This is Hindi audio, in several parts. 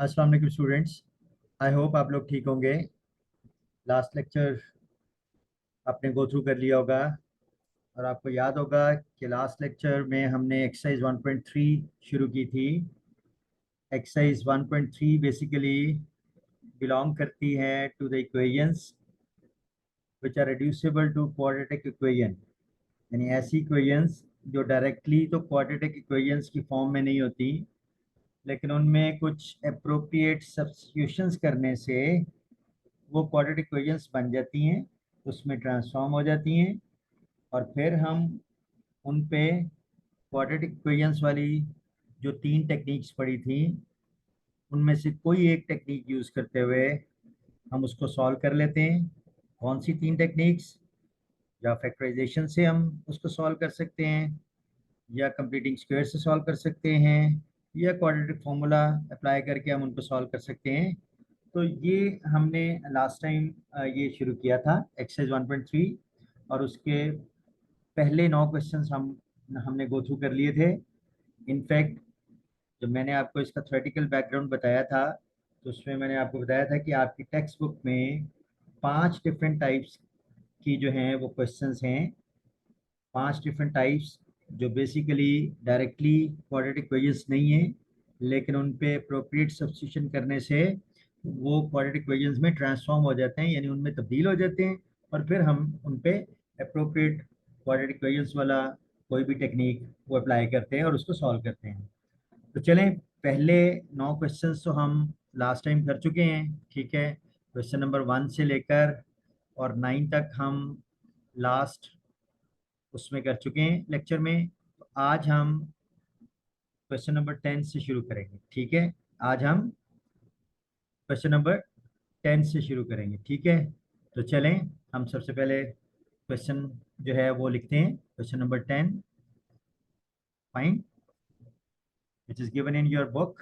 अस्सलाम वालेकुम स्टूडेंट्स। आई होप आप लोग ठीक होंगे। लास्ट लेक्चर आपने गो थ्रू कर लिया होगा और आपको याद होगा कि लास्ट लेक्चर में हमने एक्सरसाइज 1.3 शुरू की थी। एक्सरसाइज 1.3 बेसिकली बिलोंग करती है to the equations which are reducible to quadratic equation, यानी ऐसी इक्वेशंस जो डायरेक्टली तो क्वाड्रेटिक इक्वेशंस की फॉर्म में नहीं होती, लेकिन उनमें कुछ अप्रोप्रिएट सब्स्टिट्यूशंस करने से वो क्वाड्रेटिक इक्वेशंस बन जाती हैं, उसमें ट्रांसफॉर्म हो जाती हैं और फिर हम उन पे क्वाड्रेटिक इक्वेशंस वाली जो तीन टेक्निक्स पढ़ी थी उनमें से कोई एक टेक्निक यूज़ करते हुए हम उसको सॉल्व कर लेते हैं। कौन सी तीन टेक्निक्स? या फैक्टराइजेशन से हम उसको सॉल्व कर सकते हैं, या कंप्लीटिंग स्क्वायर से सॉल्व कर सकते हैं, या क्वाड्रेटिक फॉर्मूला अप्लाई करके हम उनको सॉल्व कर सकते हैं। तो ये हमने लास्ट टाइम ये शुरू किया था एक्सरसाइज 1.3, और उसके पहले 9 क्वेश्चंस हमने गो थ्रू कर लिए थे। इनफैक्ट जब मैंने आपको इसका थ्योरेटिकल बैकग्राउंड बताया था तो उसमें मैंने आपको बताया था कि आपकी टेक्स्ट बुक में 5 डिफरेंट टाइप्स की जो हैं वो क्वेश्चंस हैं। 5 डिफरेंट टाइप्स जो बेसिकली डायरेक्टली क्वाड्रेटिक इक्वेशंस नहीं है, लेकिन उन पे अप्रोप्रिएट सब्स्टिट्यूशन करने से वो क्वाड्रेटिक इक्वेशंस में ट्रांसफॉर्म हो जाते हैं, यानी उनमें तब्दील हो जाते हैं, और फिर हम उन पे अप्रोप्रिएट क्वाड्रेटिक इक्वेशंस वाला कोई भी टेक्निक वो अप्लाई करते हैं और उसको सॉल्व करते हैं। तो चलें, पहले 9 क्वेश्चंस तो हम लास्ट टाइम कर चुके हैं, ठीक है। क्वेश्चन नंबर 1 से लेकर और 9 तक हम लास्ट उसमें कर चुके हैं लेक्चर में। तो आज हम क्वेश्चन नंबर 10 से शुरू करेंगे, ठीक है। आज हम क्वेश्चन नंबर 10 से शुरू करेंगे, ठीक है। तो चलें, हम सबसे पहले क्वेश्चन जो है वो लिखते हैं। Question number 10, fine, which is given in your book.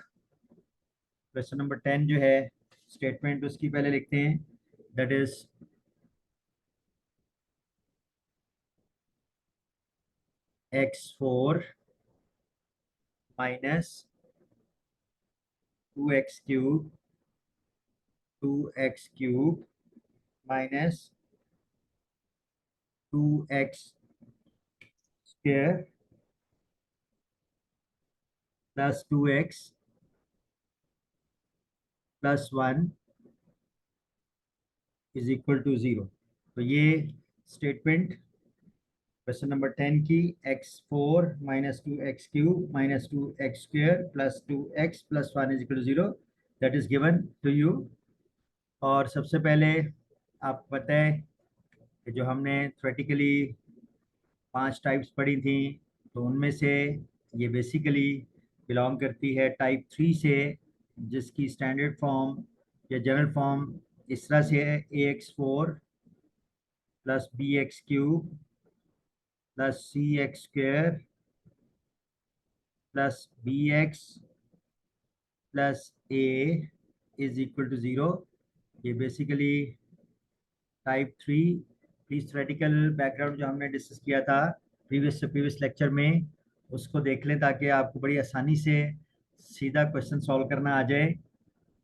Question number 10 जो है स्टेटमेंट उसकी पहले लिखते हैं, that is x4 minus 2x cube 2x cube minus 2x square plus 2x plus 1 is equal to 0। तो ये स्टेटमेंट क्वेश्चन नंबर 10 की, x4 minus 2x cube minus 2x square plus 2x plus 1 is equal to 0, that is given to you. और सबसे पहले आप बताएं कि जो हमने थ्योरेटिकली 5 टाइप्स पढ़ी थी, तो उनमें से ये बेसिकली बिलोंग करती है टाइप 3 से, जिसकी स्टैंडर्ड फॉर्म या जनरल फॉर्म इस तरह से है: ax4 plus bx cube plus cx square plus bx plus a is equal to 0। ये basically type 3। Please theoretical background जो हमने डिस्कस किया था प्रीवियस लेक्चर में, उसको देख लें ताकि आपको बड़ी आसानी से सीधा क्वेश्चन सॉल्व करना आ जाए।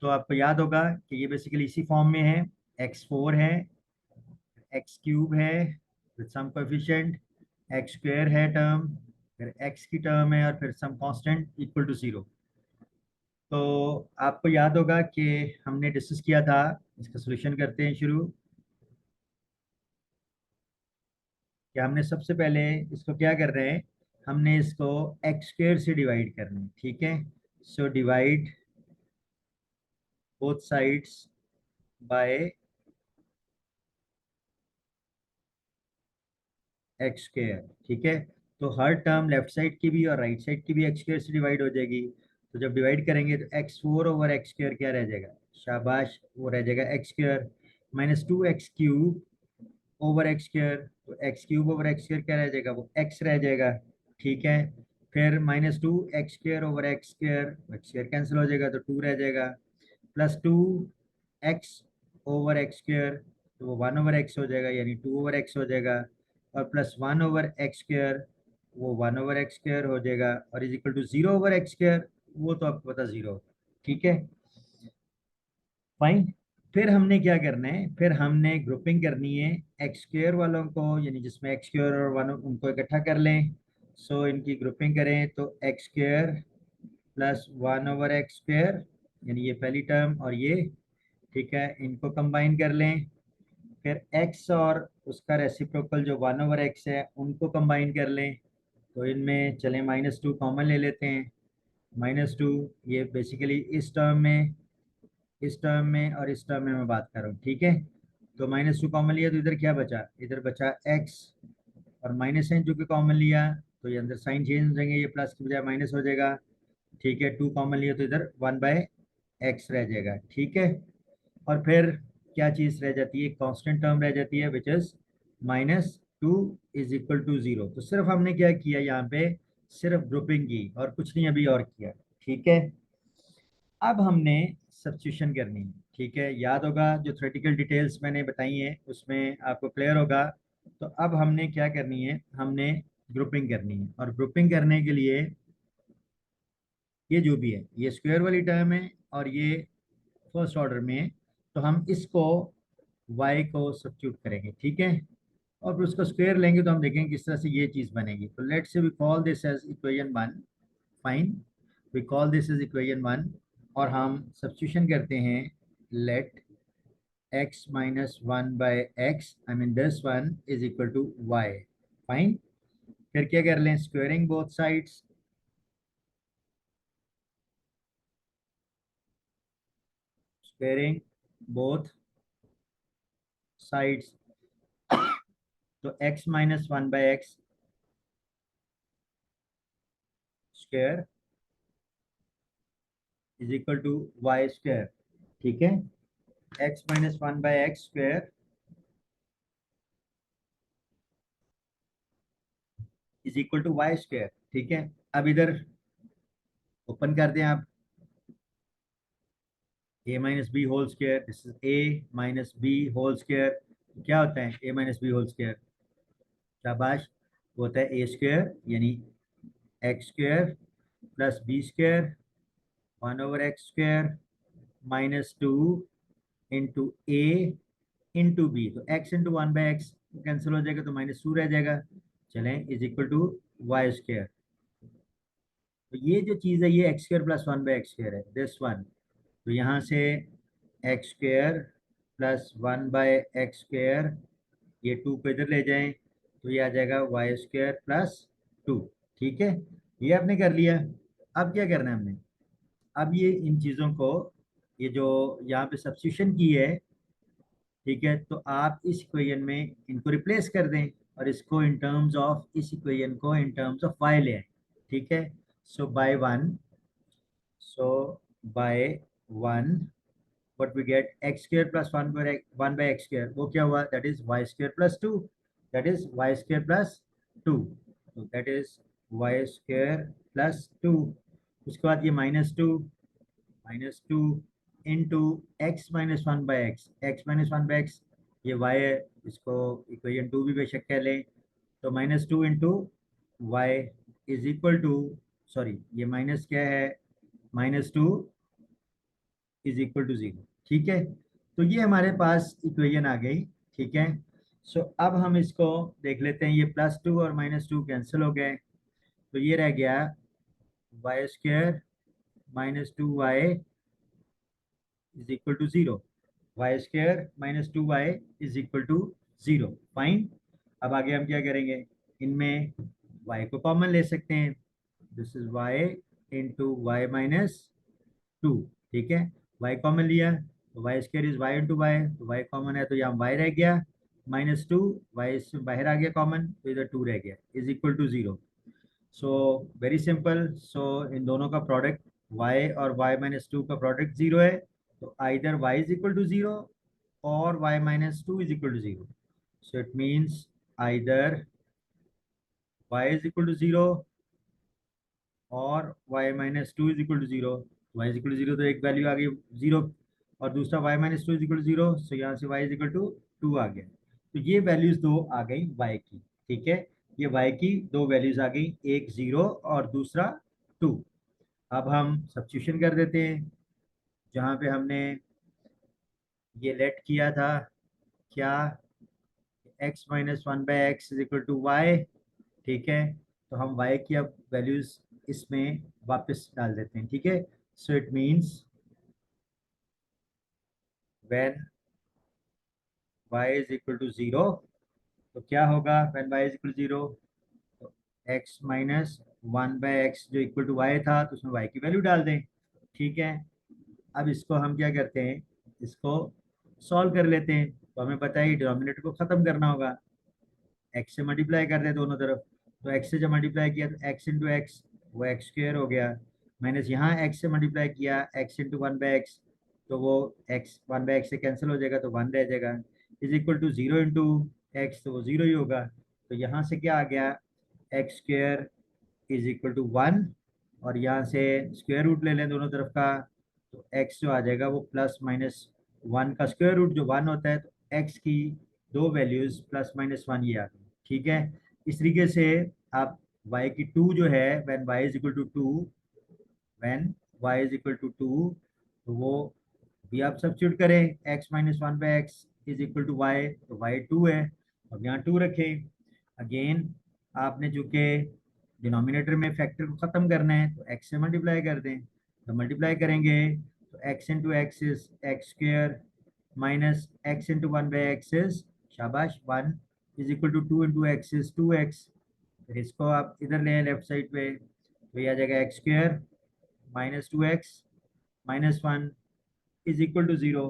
तो आपको याद होगा कि ये बेसिकली इसी फॉर्म में है: x4 है, x क्यूब है with some coefficient, x square है टर्म, फिर x की टर्म है, और फिर सम कांस्टेंट इक्वल टू 0। तो आपको याद होगा कि हमने डिस्कस किया था, इसका सॉल्यूशन करते हैं शुरू, कि हमने सबसे पहले इसको क्या कर रहे हैं, हमने इसको एक्स स्क्वायर से डिवाइड करना है, ठीक है। So divide both sides by x square, ठीक है। तो हर टर्म लेफ्ट साइड की भी और राइट साइड की भी एक्स स्क्वायर से डिवाइड हो जाएगी। तो जब डिवाइड करेंगे तो x4 ओवर एक्स स्क्वायर क्या रह जाएगा? शाबाश, वो रह जाएगा X square minus 2x cube over x square. तो X cube over x square क्या रह जाएगा? वो एक्स रह जाएगा, ठीक है। फिर minus 2x square over x square, x square cancel हो जाएगा तो 2 रह जाएगा, plus 2x over x square, तो वो 1 ओवर एक्स हो जाएगा, यानी 2 ओवर एक्स हो जाएगा, और प्लस 1 ओवर एक्स स्क्वायर, वो 1 ओवर एक्स स्क्वायर हो जाएगा, और is equal to 0 over x square, वो तो आपको पता 0, ठीक है। फाइन। फिर हमने क्या करना है, फिर हमने ग्रुपिंग करनी है एक्स स्क्वेयर वालों को, यानी जिसमें एक्स स्क्वेयर और वन उनको इकट्ठा कर लें। सो इनकी ग्रुपिंग करें तो x square plus one over x square, यानी ये पहली टर्म और ये, ठीक है, इनको कंबाइन कर लें। फिर x और उसका रेसिप्रोकल जो वन ओवर एक्स है उनको कंबाइन कर लें। तो इनमें चलें -2 कॉमन ले लेते हैं। -2, ये बेसिकली इस टर्म में और इस टर्म में मैं बात कर रहा हूँ, ठीक है। तो -2 कॉमन लिया तो इधर क्या बचा, इधर बचा x, और माइनस साइन जो कि कॉमन लिया तो ये अंदर साइन चेंज हो जाएंगे, ये प्लस की बजाय माइनस हो जाएगा, ठीक है। 2 कॉमन लिया तो इधर 1/x रह जाएगा, ठीक है। और फिर क्या चीज़ रह जाती है, कांस्टेंट टर्म रह जाती है which is -2 is equal to 0। तो सिर्फ हमने क्या किया यहाँ पे, सिर्फ ग्रुपिंग की और कुछ नहीं अभी और किया, ठीक है। अब हमने सब्स्टिट्यूशन करनी है, ठीक है। याद होगा जो थ्योरेटिकल डिटेल्स मैंने बताई हैं उसमें आपको क्लियर होगा। तो अब हमने क्या करनी है, हमने ग्रुपिंग करनी है, और ग्रुपिंग करने के लिए ये जो भी है, ये स्क्वायर वाली टर्म है और ये फर्स्ट ऑर्डर में है, तो हम इसको y को सब्स्टिट्यूट करेंगे, ठीक है। और फिर उसको स्क्वायर लेंगे तो हम देखेंगे किस तरह से ये चीज़ बनेगी। तो let's say we call this as equation 1, fine, we call this as equation 1, और हम सब्स्टिट्यूशन करते हैं let x minus 1 by x, I mean this one is equal to y, fine. फिर क्या कर लें, squaring both sides, squaring both sides, तो x minus 1 by x square is equal to Y square, ठीक है। x minus 1 by x square is equal to Y square, ठीक है। अब इधर ओपन कर दें आप, a minus b whole square, this is a minus b whole square. क्या होता है a minus b whole square, शाबाश, वो होता है a स्क्वायर, यानी X square plus B square 1/x² -2 into A into B. तो x इंटू 1/x कैंसिल हो जाएगा तो -2 रह जाएगा, चलें, is equal to Y square. तो ये जो चीज़ है ये एक्स स्क्वायर प्लस 1/x² है, दिस वन। तो यहाँ से एक्स स्क्वायर प्लस 1/x², ये 2 को इधर ले जाएं तो ये आ जाएगा y² + 2, ठीक है। ये आपने कर लिया। अब क्या करना है हमने, अब ये इन चीज़ों को, ये जो यहाँ पे सब्स्टिट्यूशन की है, ठीक है, तो आप इस इक्वेशन में इनको रिप्लेस कर दें और इसको इन टर्म्स ऑफ, इस इक्वेशन को इन टर्म्स ऑफ y ले आए, ठीक है। So by 1, so by 1 what we get, x² plus 1/x², वो क्या हुआ, that is y² + 2, that is y² + 2, so that is y² + 2। उसके बाद ये -2 into x minus 1/x, x-1/x, ये y है, इसको इक्वेशन 2 भी बेशक कह लें। तो -2 into y is equal to, sorry ये माइनस क्या है, -2 इज इक्वल टू 0, ठीक है। तो ये हमारे पास इक्वेशन आ गई, ठीक है। सो अब हम इसको देख लेते हैं, ये +2 और -2 कैंसिल हो गए, तो ये रह गया y² -2y is equal to 0, y² -2y is equal to 0, fine. अब आगे हम क्या करेंगे, इनमें y को कॉमन ले सकते हैं, this is y into y -2, ठीक है। y कॉमन लिया तो y² is y into y, तो y कॉमन है तो यहाँ y रह गया -2, y से बाहर आ गया कॉमन तो इधर 2 रह गया, is equal to 0। So very simple, so इन दोनों का प्रोडक्ट y और y-2 का प्रोडक्ट 0 है, तो either y is equal to 0 और y-2 is equal to 0। So it means either y is equal to 0 और y-2 is equal to 0। y is equal to 0 तो एक वैल्यू आ गई 0, और दूसरा y-2 इज इक्वल टू 0, सो यहाँ से y इज इक्वल टू 2 आ गया। तो ये वैल्यूज दो आ गई y की, ठीक है। ये y की दो वैल्यूज आ गई, एक 0 और दूसरा 2। अब हम सब्स्टिट्यूशन कर देते हैं, जहाँ पे हमने ये लेट किया था क्या, x minus one by x is equal to y. ठीक है, तो हम y की अब वैल्यूज इसमें वापस डाल देते हैं। ठीक है, so it means when y is equal to zero, तो क्या होगा when y is equal to zero, तो x minus one by x जो इक्वल टू वाई था, तो उसमें y की वैल्यू डाल दें। ठीक है, अब इसको हम क्या करते हैं, इसको सॉल्व कर लेते हैं। तो हमें पता है डिनोमिनेटर को खत्म करना होगा, x से मल्टीप्लाई कर रहे हैं दोनों तरफ, तो x से जब मल्टीप्लाई किया तो x इंटू एक्स, वो एक्स स्क्र हो गया, माइनस यहाँ x से मल्टीप्लाई किया x into one by x, तो वो x वन बाई एक्स से कैंसिल हो जाएगा, तो वन रह जाएगा, is equal to zero into x, तो वो जीरो ही होगा। तो यहाँ से क्या आ गया, x square is equal to one, और यहाँ से स्क्वायर रूट ले लें दोनों तरफ का, तो x जो आ जाएगा वो प्लस माइनस वन का स्क्वायर रूट जो वन होता है, तो x की दो वैल्यूज प्लस माइनस वन ये आ गई। ठीक है, इस तरीके से आप y की टू जो है, when y is equal to two, when y is equal to two, तो वो भी आप सब्स्टिट्यूट करें, x minus one by x is equal to y, तो y टू है, अब यहाँ टू रखें। अगेन आपने चूंकि डिनोमिनेटर में फैक्टर को खत्म करना है, तो x से मल्टीप्लाई कर दें, तो मल्टीप्लाई करेंगे तो x into x is X square minus x into one by x is, शाबाश, one, is equal to two into x is two X. फिर इसको आप इधर ले लेफ्ट साइड पे, तो ये आ जाएगा x square minus two x minus one is equal to zero.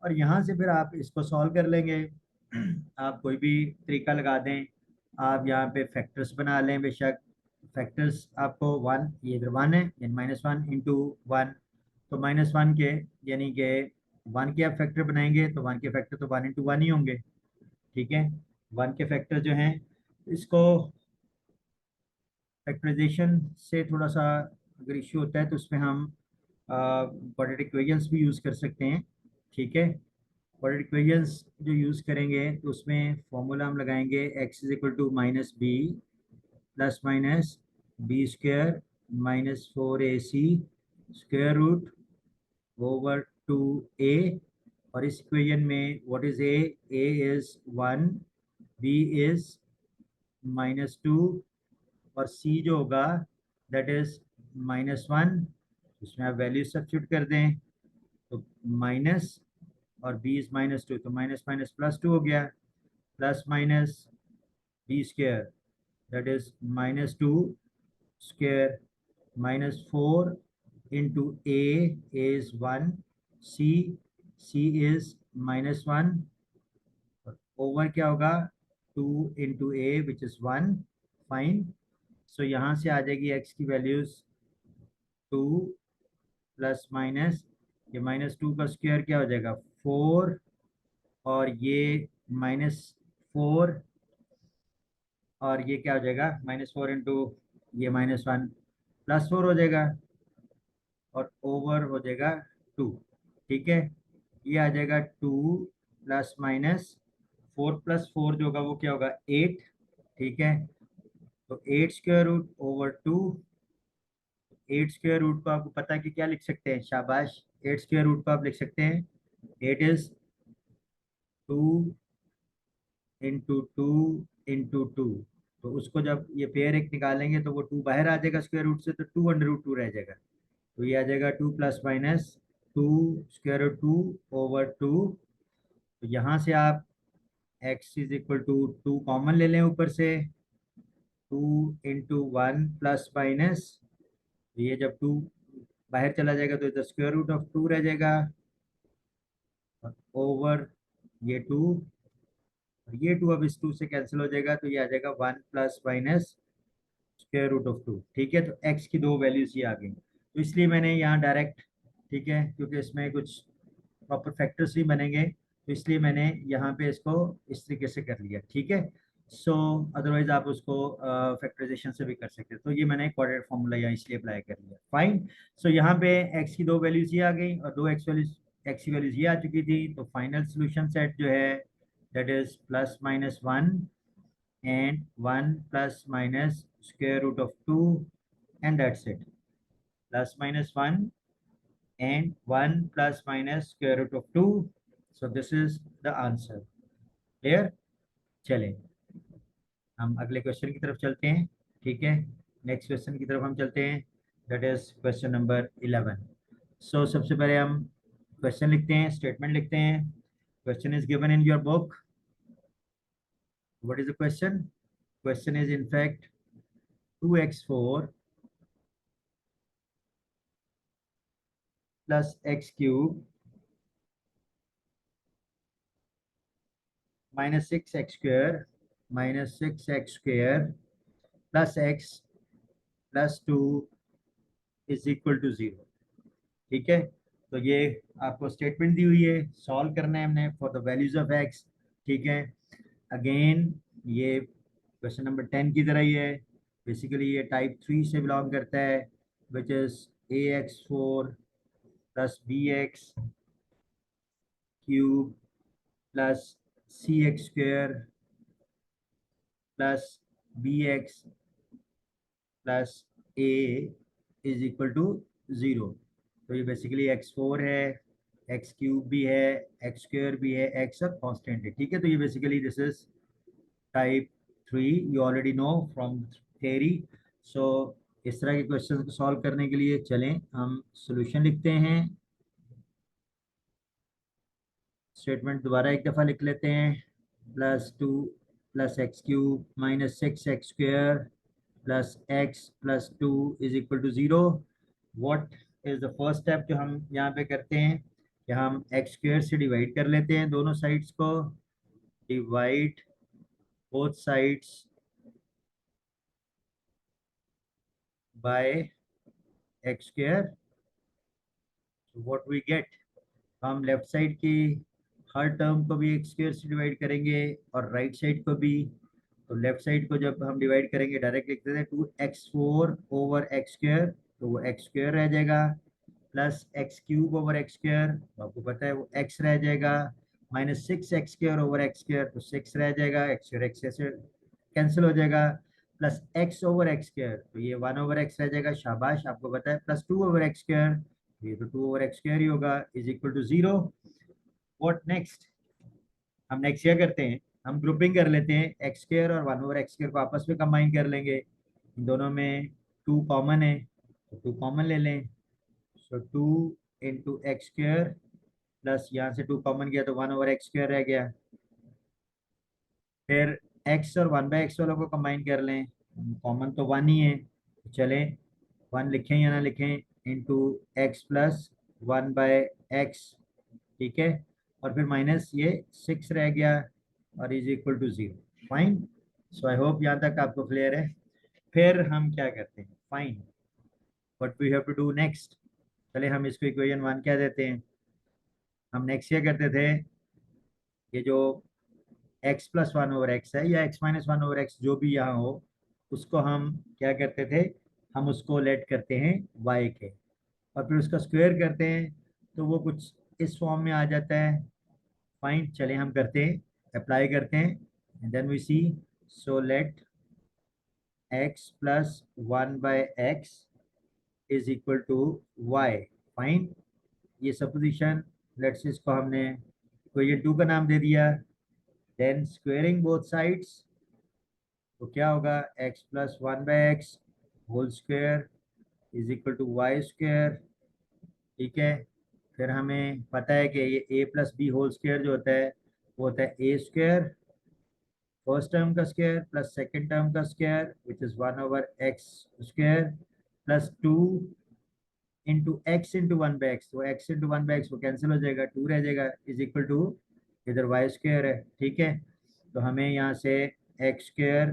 और यहाँ से फिर आप इसको सॉल्व कर लेंगे। आप कोई भी तरीका लगा दें, आप यहाँ पे फैक्टर्स बना लें, बेशक फैक्टर्स आपको वन, ये इधर वन है, यानी माइनस वन इंटू वन, तो माइनस वन के, यानी कि वन के आप फैक्टर बनाएंगे तो वन के फैक्टर तो वन इंटू वन ही होंगे। ठीक है, वन के फैक्टर जो हैं, इसको फैक्टराइजेशन से थोड़ा सा अगर इश्यू होता है तो उसमें हम क्वाड्रेटिक इक्वेशंस भी यूज़ कर सकते हैं। ठीक है, क्वाड्रेटिक इक्वेशंस जो यूज़ करेंगे तो उसमें फॉर्मूला हम लगाएंगे x is equal to minus B plus minus B square minus four A C square root over two A. और इस इक्वेशन में what is A is one, B is minus two, और सी जो होगा दैट इज माइनस वन। इसमें आप वैल्यू सब्स्टिट्यूट कर दें, तो माइनस, और बी इज माइनस टू, तो माइनस माइनस प्लस टू हो गया, plus minus B square that is minus two square minus four into a is one, c, c is minus one, over क्या होगा, two into a which is one, fine. So यहाँ से आ जाएगी x की वैल्यूज टू प्लस माइनस, ये माइनस टू का स्क्वायर क्या हो जाएगा फोर, और ये माइनस फोर, और ये क्या हो जाएगा माइनस फोर इंटू ये माइनस वन, प्लस फोर हो जाएगा, और ओवर हो जाएगा टू। ठीक है, ये आ जाएगा two plus minus four plus four जो होगा वो क्या होगा एट। ठीक है, तो eight square root over two, eight square root को आपको पता है कि क्या लिख सकते हैं, शाबाश, एट स्क्वायर रूट को आप लिख सकते हैं, eight is two into two into two. तो उसको जब ये पेयर एक निकालेंगे तो वो टू बाहर आ जाएगा स्क्वायर रूट से, तो टू अंडर रूट टू रह जाएगा, तो ये आ जाएगा two plus minus two square root two over two. तो यहाँ से आप x is equal to two common ले लें ऊपर से, two into one plus minus, ये जब टू बाहर चला जाएगा तो इधर स्क्वायर रूट ऑफ टू रह जाएगा, और ओवर ये टू, और ये टू अब इस टू से कैंसिल हो जाएगा, तो ये आ जाएगा one plus minus square root of two. ठीक है, तो x की दो वैल्यूज ये आ गई, तो इसलिए मैंने यहाँ डायरेक्ट, ठीक है, क्योंकि इसमें कुछ प्रॉपर फैक्टर्स ही बनेंगे, तो इसलिए मैंने यहाँ पे इसको इस तरीके से कर लिया। ठीक है, सो अदरवाइज आप उसको फैक्टराइजेशन से भी कर सकते हैं, तो ये मैंने क्वाड्रेटिक फार्मूला यहाँ इसलिए अप्लाई कर लिया, फाइन। सो यहाँ पे x की दो वैल्यूज ये आ गई और दो x की वैल्यूज ये आ चुकी थी, तो फाइनल सोल्यूशन सेट जो है that is plus minus one and 1 plus minus square root of 2, and that's it, plus minus 1 and 1 plus minus square root of 2, so this is the answer. Clear? चलें हम अगले क्वेश्चन की तरफ चलते हैं। ठीक है, नेक्स्ट क्वेश्चन की तरफ हम चलते हैं, दैट इज क्वेश्चन नंबर 11। सो सबसे पहले हम क्वेश्चन लिखते हैं, स्टेटमेंट लिखते हैं। Question is given in your book. What is the question? Question is in fact 2x4 plus x cube minus six x square plus x plus 2 is equal to 0। ठीक है, तो ये आपको स्टेटमेंट दी हुई है, सॉल्व करना है हमने for the values of x. ठीक है, अगेन ये क्वेश्चन नंबर 10 की तरह ही है। बेसिकली ये टाइप 3 से बिलोंग करता है, which is ax4 plus bx cube plus cx square plus bx plus a is equal to 0। तो ये बेसिकली x4 है, एक्स क्यूब भी है, एक्स स्क्वेयर भी है, एक्स और कांस्टेंट है। ठीक है, तो ये basically this is type 3, you already know from theory. So इस तरह के क्वेश्चन को सॉल्व करने के लिए चलें हम सोल्यूशन लिखते हैं। स्टेटमेंट दोबारा एक दफ़ा लिख लेते हैं। +2 plus x cube minus six x square plus x plus 2 is equal to 0। What is the first step जो हम यहाँ पे करते हैं कि हम एक्स स्क्वेयर से डिवाइड कर लेते हैं दोनों साइड्स को। Divide both sides by x square. What we get, हम लेफ्ट साइड की हर टर्म को भी एक्स स्क्वेयर से डिवाइड करेंगे और राइट साइड को भी। तो लेफ्ट साइड को जब हम डिवाइड करेंगे डायरेक्ट लिख देते हैं 2x4 ओवर एक्स स्क्वेयर, तो वो एक्स स्क्वेयर रह जाएगा, plus x cube over x square, तो आपको पता है वो एक्स रह जाएगा, minus six x square over x square, तो सिक्स रह जाएगा, एक्स स्क्वेयर एक्स से कैंसिल हो जाएगा, plus x over x square, तो ये वन ओवर एक्स रह जाएगा, शाबाश आपको पता है, plus two over x square, ये तो टू ओवर एक्स स्क्वेयर ही होगा, is equal to 0। What next, हम नेक्स्ट क्या करते हैं, हम ग्रुपिंग कर लेते हैं, एक्स स्क्वेयर और वन ओवर एक्स स्क्वेयर को आपस में कंबाइन कर लेंगे। इन दोनों में टू कॉमन है, तो टू कॉमन ले लें। So two into x square plus यहाँ से टू कॉमन गया तो वन ओवर एक्स स्क्वेयर रह गया। फिर एक्स और वन बाय एक्स वालों को कंबाइन कर लें, कॉमन तो वन ही है, चलें वन लिखें या ना लिखें, into x plus one by x. ठीक है, और फिर माइनस ये सिक्स रह गया और is equal to 0। Fine, so I hope यहाँ तक आपको क्लियर है। फिर हम क्या करते हैं, fine what we have to do next. चले हम इसको इक्वेशन 1 क्या देते हैं। हम नेक्स्ट क्या करते थे, ये जो x plus one over x है या x minus one over x जो भी यहाँ हो, उसको हम क्या करते थे, हम उसको लेट करते हैं वाई के, और फिर उसका स्क्वायर करते हैं, तो वो कुछ इस फॉर्म में आ जाता है। फाइन, चले हम करते हैं, अप्लाई करते हैं, and then we see. So let x plus one by x is equal to y. Fine, ये सपोजिशन, लेट्स इसको हमने इक्वेशन 2 का नाम दे दिया। देन स्क्वेयरिंग बोथ साइड्स, तो क्या होगा, x plus one by x whole square is equal to y square. ठीक है, फिर हमें पता है कि ये a plus b whole square जो होता है वो होता है ए स्क्वेयर, फर्स्ट टर्म का स्क्वायर प्लस सेकेंड टर्म का square which is one over x square plus two into x into one by x, तो x into one by x वो कैंसिल हो जाएगा, टू रह जाएगा, इज इक्वल टू इधर वाई स्क्वायर है। ठीक है, तो हमें यहाँ से x square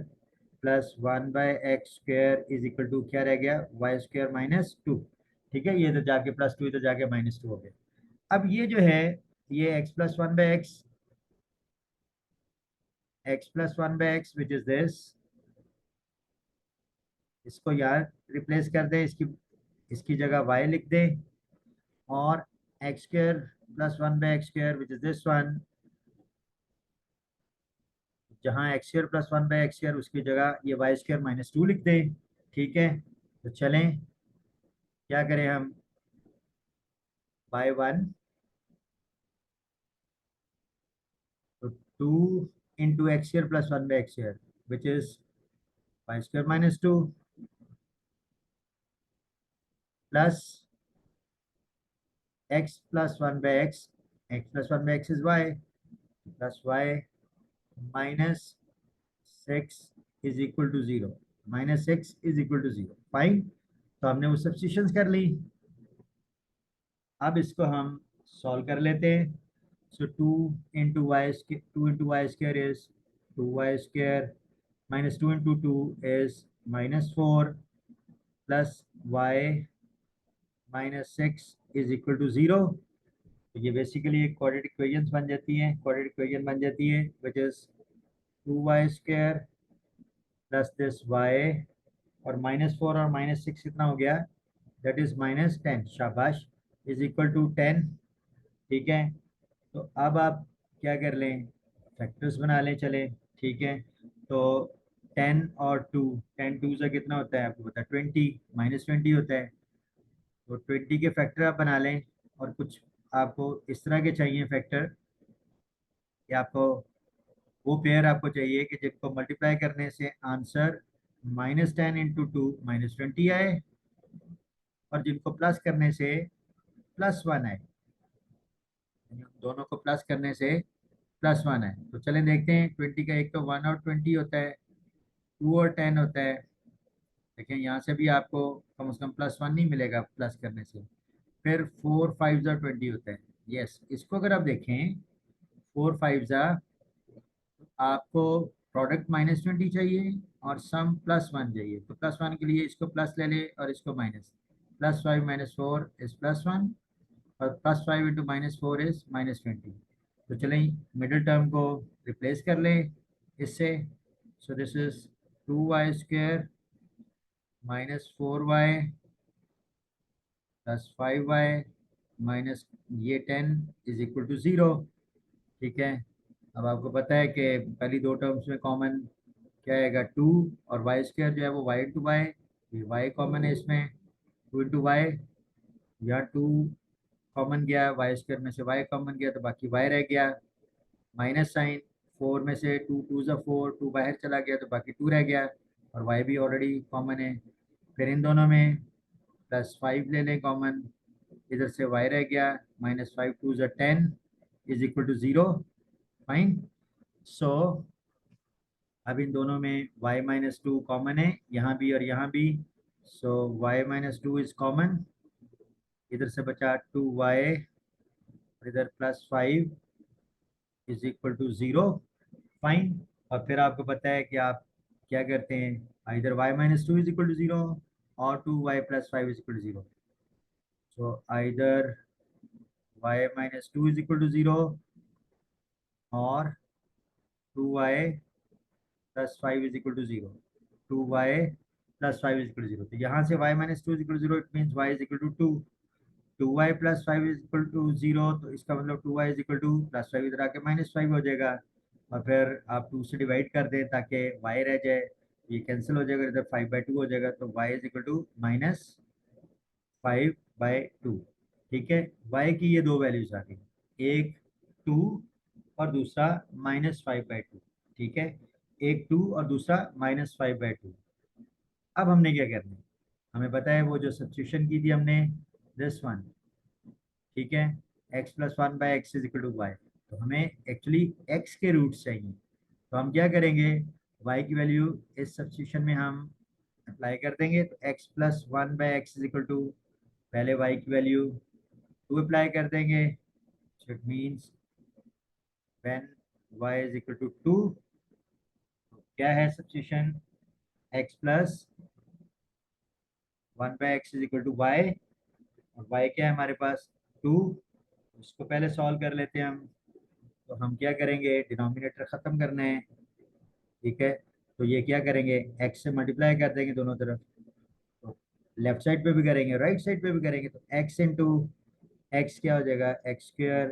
plus one by x square is equal to क्या रह गया, वाई स्क्वायर माइनस टू। ठीक है, ये तो जाके प्लस टू, इधर जाके माइनस टू हो गया। अब ये जो है, ये x plus one by x, x plus one by x which is this, इसको यार रिप्लेस कर दें, इसकी इसकी जगह वाई लिख दें, और x square plus one by x square which is this one, जहाँ x square plus one by x square उसकी जगह ये वाई स्क्वायर माइनस टू लिख दें। ठीक है, तो चलें क्या करें हम, by one two into x square plus one by x square which is y square minus two plus x plus one by x plus one by x is y plus y minus six is equal to zero minus six is equal to zero fine. तो हमने वो सब्स्टिट्यूशंस कर ली। अब इसको हम सॉल्व कर लेते हैं। So two into y square is two y square minus two into two is minus four plus y minus six is equal to zero. तो ये बेसिकली एक क्वाड्रेटिक इक्वेशन बन जाती है which is two y square plus this y और माइनस फोर और माइनस सिक्स कितना हो गया, दैट इज माइनस टेन, शाबाश, इज इक्वल टू टेन। ठीक है, तो अब आप क्या कर लें, फैक्टर्स बना लें, चले ठीक है। तो टेन और टू, टेन टू से कितना होता है आपको पता है, ट्वेंटी, माइनस ट्वेंटी होता है। तो ट्वेंटी के फैक्टर आप बना लें, और कुछ आपको इस तरह के चाहिए फैक्टर कि आपको वो पेयर आपको चाहिए कि जिनको मल्टीप्लाई करने से answer minus ten into two minus twenty आए, और जिनको प्लस करने से प्लस वन आए, यानी उन दोनों को प्लस करने से प्लस वन है। तो चलें देखते हैं, ट्वेंटी का एक तो वन और ट्वेंटी होता है, टू और टेन होता है। लेकिन यहाँ से भी आपको कम से कम प्लस वन नहीं मिलेगा प्लस करने से। फिर फोर फाइव ज़ा ट्वेंटी होता है। यस, इसको अगर आप देखें, फोर फाइव ज़ा, आपको प्रोडक्ट माइनस ट्वेंटी चाहिए और सम प्लस वन चाहिए। तो प्लस वन के लिए इसको प्लस ले ले और इसको minus, plus five minus four is plus one, और plus five into minus four is minus twenty. तो चलें मिडिल टर्म को रिप्लेस कर लें इससे। So this is two y square minus four y plus five y minus ये ten is equal to zero. ठीक है, अब आपको पता है कि पहली दो टर्म्स में कॉमन क्या आएगा, टू, और वाई स्क्वेयर जो है वो वाई इंटू वाई, ये वाई कॉमन है इसमें, टू इंटू वाई, या टू कॉमन गया, वाई स्क्वेयर में से वाई कॉमन गया तो बाकी वाई रह गया, माइनस साइन, फोर में से टू टू ज़ा फोर, टू बाहर चला गया तो बाकी टू रह गया, और वाई भी ऑलरेडी कॉमन है। फिर इन दोनों में प्लस फाइव ले लें कॉमन, इधर से वाई रह गया, माइनस फाइव टू ज़ा ten is equal to zero, fine. So अब इन दोनों में y माइनस टू कॉमन है, यहाँ भी और यहाँ भी। So y minus two is common, इधर से बचा टू वाई, और इधर plus five is equal to zero, fine. और फिर आपको पता है कि आप क्या करते हैं, इधर y minus two is equal to zero और two y plus five is equal to zero. So इधर y minus two is equal to zero और two y plus five is equal to zero, two y plus five is equal to zero. तो यहाँ से y minus two is equal to zero, it means y is equal to two, two y plus five is equal to zero, तो इसका मतलब two y is equal to plus five, इधर आके माइनस फाइव हो जाएगा, और फिर आप टू से डिवाइड कर दें ताकि y रह जाए, ये कैंसिल हो जाएगा, इधर फाइव बाई टू हो जाएगा, तो y is equal to minus five by two. ठीक है, y की ये दो वैल्यूज आ गई, एक टू और दूसरा माइनस फाइव बाई टू। ठीक है, एक टू और दूसरा माइनस फाइव बाई टू। अब हमने क्या करना है, हमें पता है वो जो सब्स्टिट्यूशन की थी हमने, दिस वन, ठीक है, x plus one by x is equal to y. तो हमें एक्चुअली x के रूट्स चाहिए। तो हम क्या करेंगे, y की वैल्यू इस सब्स्टिट्यूशन में हम अप्लाई कर देंगे, तो x plus one by x is equal to, पहले y की वैल्यू टू अप्लाई कर देंगे, so it means when y is equal to two, क्या है substitution, x plus one by x is equal to y, और y क्या है हमारे पास, टू। उसको पहले सॉल्व कर लेते हैं हम। तो हम क्या करेंगे, डिनोमिनेटर खत्म करना है, ठीक है। तो ये क्या करेंगे, x से मल्टीप्लाई कर देंगे दोनों तरफ, तो लेफ्ट साइड पे भी करेंगे राइट साइड पे भी करेंगे, तो x इंटू एक्स क्या हो जाएगा, x square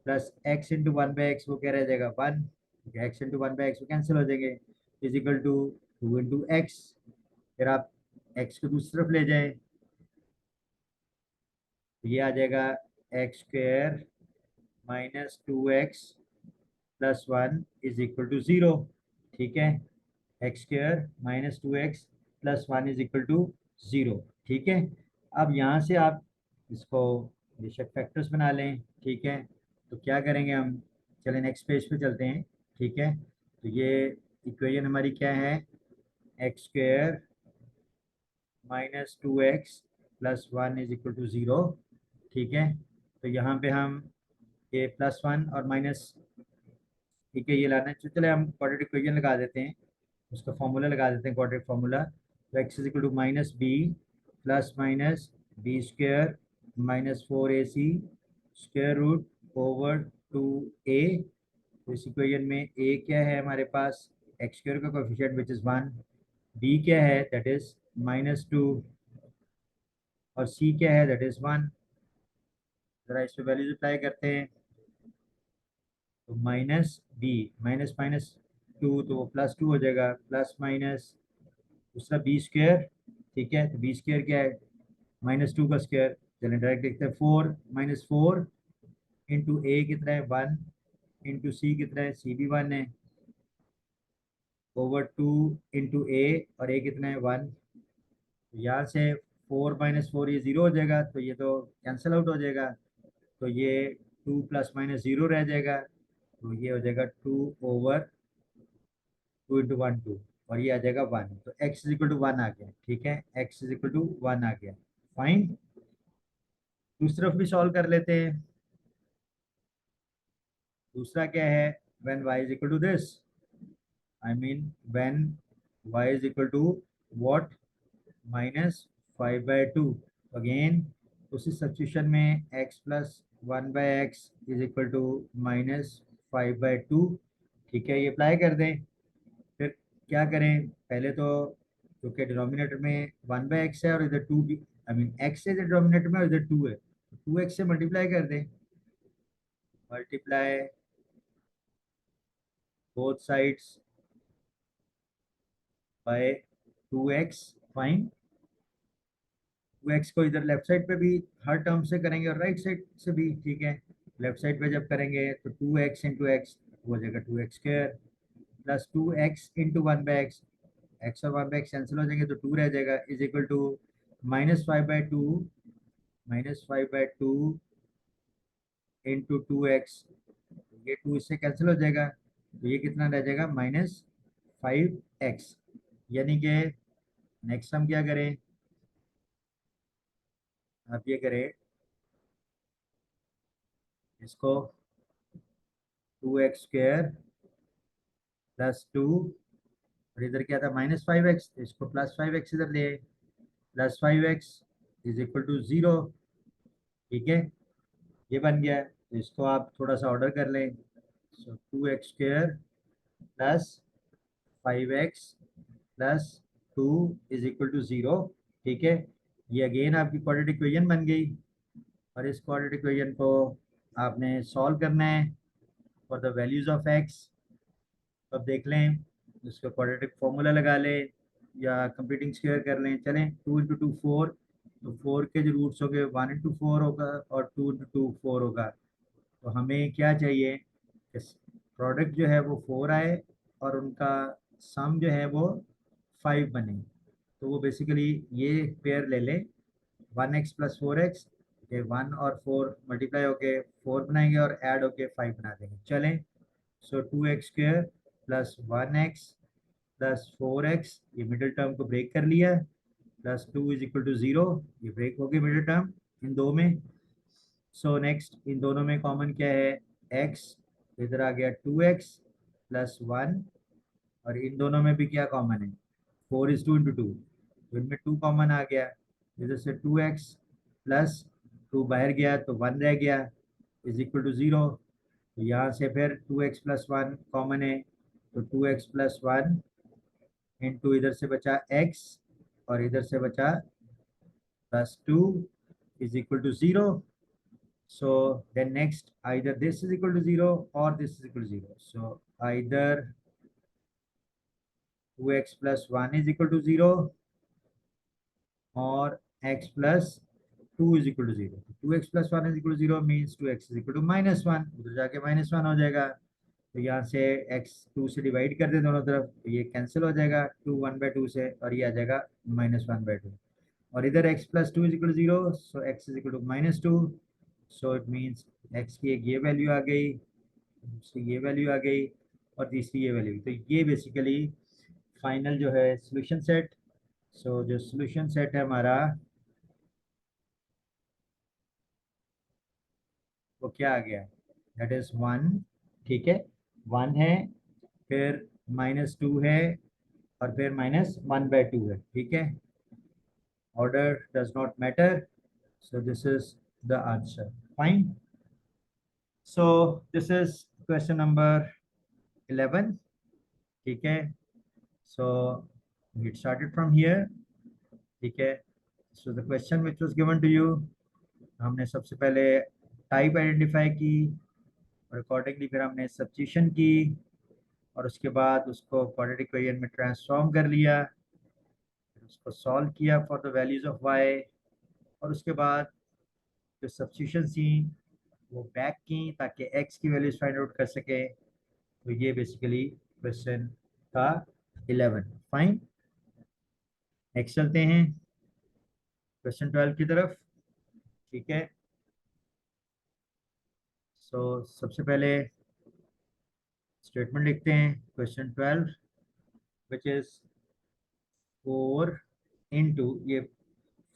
plus x into one by x, वो क्या रह जाएगा, one, x into one by x वो कैंसिल हो जाएंगे, is equal to two into x. फिर आप एक्स को दूसरी तरफ ले जाएं, तो ये आ जाएगा x square minus two x plus one is equal to zero. ठीक है, x square minus two x plus one is equal to zero. ठीक है, अब यहाँ से आप इसको बेशक फैक्टर्स बना लें। ठीक है, तो क्या करेंगे हम, चलें नेक्स्ट पेज पे चलते हैं। ठीक है, तो ये इक्वेशन हमारी क्या है, x square minus two x plus one is equal to zero. ठीक है, तो यहाँ पे हम ये प्लस वन और माइनस, ठीक है, ये लाना है। तो चले हम क्वाड्रेटिक इक्वेशन लगा देते हैं, उसका फॉर्मूला लगा देते हैं, क्वाड्रेटिक फार्मूला। तो x is equal to minus B plus minus b square minus four A c square root over two a. तो इस इक्वेशन में ए क्या है हमारे पास, एक्स स्क्वायर का coefficient which is one, b क्या है दैट इज माइनस टू, और सी क्या है दैट इज वन। जरा इस पे वैल्यूज अप्लाई करते हैं। तो minus b, minus minus two तो वो प्लस टू हो जाएगा, प्लस माइनस दूसरा बी स्क्वायर। ठीक है, तो बी स्क्वायर क्या है, माइनस टू का स्क्वायर। चलिए डायरेक्ट देखते हैं, four minus four into a कितना है वन, इंटू सी कितना है, सी भी वन है, ओवर टू इंटू ए, और ए कितना है वन। यहाँ से फोर माइनस फोर ये ज़ीरो हो जाएगा, तो ये तो कैंसिल आउट हो जाएगा। तो ये टू प्लस माइनस ज़ीरो रह जाएगा, तो ये हो जाएगा two over two into one two, और ये आ जाएगा वन। तो x is equal to one आ गया। ठीक है, x is equal to one आ गया। फाइन, दूसरी तरफ भी सॉल्व कर लेते हैं। दूसरा क्या है, when y is equal to this, I mean when y is equal to what, minus five by two. Again उसी सब्स्टिट्यूशन में x plus one by x is equal to minus five by two. ठीक है, ये अप्लाई कर दें। फिर क्या करें, पहले तो क्योंकि डिनोमिनेटर में वन बाई एक्स है और इधर टू भी, आई मीन एक्स है इधर डिनोमिनेटर में और इधर टू है, टू एक्स से मल्टीप्लाई कर दें। Multiply both sides by two x. Fine, two x को इधर लेफ्ट साइड पे भी हर टर्म से करेंगे और राइट साइड से भी। ठीक है, लेफ्ट साइड पे जब करेंगे तो टू एक्स इंटू एक्स हो जाएगा two x square, plus two x into one by x, x और वन बाई एक्स कैंसिल हो जाएंगे तो टू रह जाएगा, is equal to minus five by two, minus five by two into two x. ये टू इससे कैंसिल हो जाएगा, तो ये कितना रह जाएगा, माइनस फाइव एक्स। यानी कि नेक्स्ट हम क्या करें, आप ये करें इसको, two x square plus two, और इधर क्या था माइनस फाइव एक्स, इसको प्लस फाइव एक्स इधर ले, plus five x is equal to zero. ठीक है, ये बन गया। तो इसको आप थोड़ा सा ऑर्डर कर लें। So two x square plus five x plus two is equal to zero. ठीक है, ये अगेन आपकी क्वाड्रेटिक इक्वेशन बन गई, और इस क्वाड्रेटिक इक्वेशन को आपने सॉल्व करना है for the values of x. तो अब देख लें, इसका क्वाड्रेटिक फॉर्मूला लगा लें या कंप्लीटिंग स्क्वायर कर लें। चलें, टू इंटू टू फोर, तो फोर के जो रूट्स होंगे वन इंटू फोर होगा और टू इंटू टू फोर होगा। तो हमें क्या चाहिए, प्रोडक्ट जो है वो फोर आए और उनका सम जो है वो फाइव बने। तो वो बेसिकली ये पेयर ले लें, one x plus four x, ये वन और फोर मल्टीप्लाई होके फोर बनाएंगे और ऐड होके फाइव बना देंगे। चलें, so two x square plus one x plus four x, ये मिडिल टर्म को ब्रेक कर लिया, plus two is equal to zero, ये ब्रेक हो गई मिडिल टर्म इन दो में। सो नेक्स्ट इन दोनों में कॉमन क्या है, एक्स, इधर आ गया टू एक्स प्लस वन, और इन दोनों में भी क्या कॉमन है, four is two into two, तो इनमें टू कॉमन आ गया। इधर से टू एक्स प्लस टू बाहर गया तो वन रह गया, इज इक्वल टू ज़ीरो। तो यहाँ से फिर two x plus one common है, तो two x plus one into इधर से बचा एक्स और इधर से बचा plus two is equal to zero. So then next either this is equal to 0 or this is equal to 0. So either 2x plus 1 is equal to 0 or x plus 2 is equal to 0. 2x plus 1 is equal to 0 means 2x is equal to minus 1. उधर जाके minus 1 हो जाएगा। तो यहाँ से x 2 से डिवाइड कर दे दोनों तरफ, तो ये कैंसिल हो जाएगा 2 1/2 से, और ये आ जाएगा -1/2। और इधर x plus two is equal to 0, so x is equal to -2। So it means x की एक ये वैल्यू आ गई, दूसरी ये वैल्यू आ गई, और तीसरी ये वैल्यू। तो ये बेसिकली फाइनल जो है सोल्यूशन सेट। सो जो सोल्यूशन सेट है हमारा, वो क्या आ गया, दैट इज 1। ठीक है, 1 है, फिर -2 है, और फिर -1/2 है। ठीक है, order does not matter, so this is the answer. Fine. So this is question number 11. ठीक है, so get started from here. ठीक है, so the question which was given to you, हमने सबसे पहले टाइप आइडेंटिफाई की, और अकॉर्डिंगली फिर हमने सब्स्टिट्यूशन की, और उसके बाद उसको क्वाड्रेटिक इक्वेशन में ट्रांसफॉर्म कर लिया, फिर उसको सॉल्व किया for the values of y, और उसके बाद जो सब्स्टिट्यूशन थी वो बैक की ताकि x की वैल्यूज फाइंड आउट कर सके। तो ये बेसिकली क्वेश्चन था 11। फाइन, नेक्स्ट चलते हैं क्वेश्चन 12 की तरफ। ठीक है, सो सबसे पहले स्टेटमेंट लिखते हैं क्वेश्चन 12, विच इज 4 इंटू, ये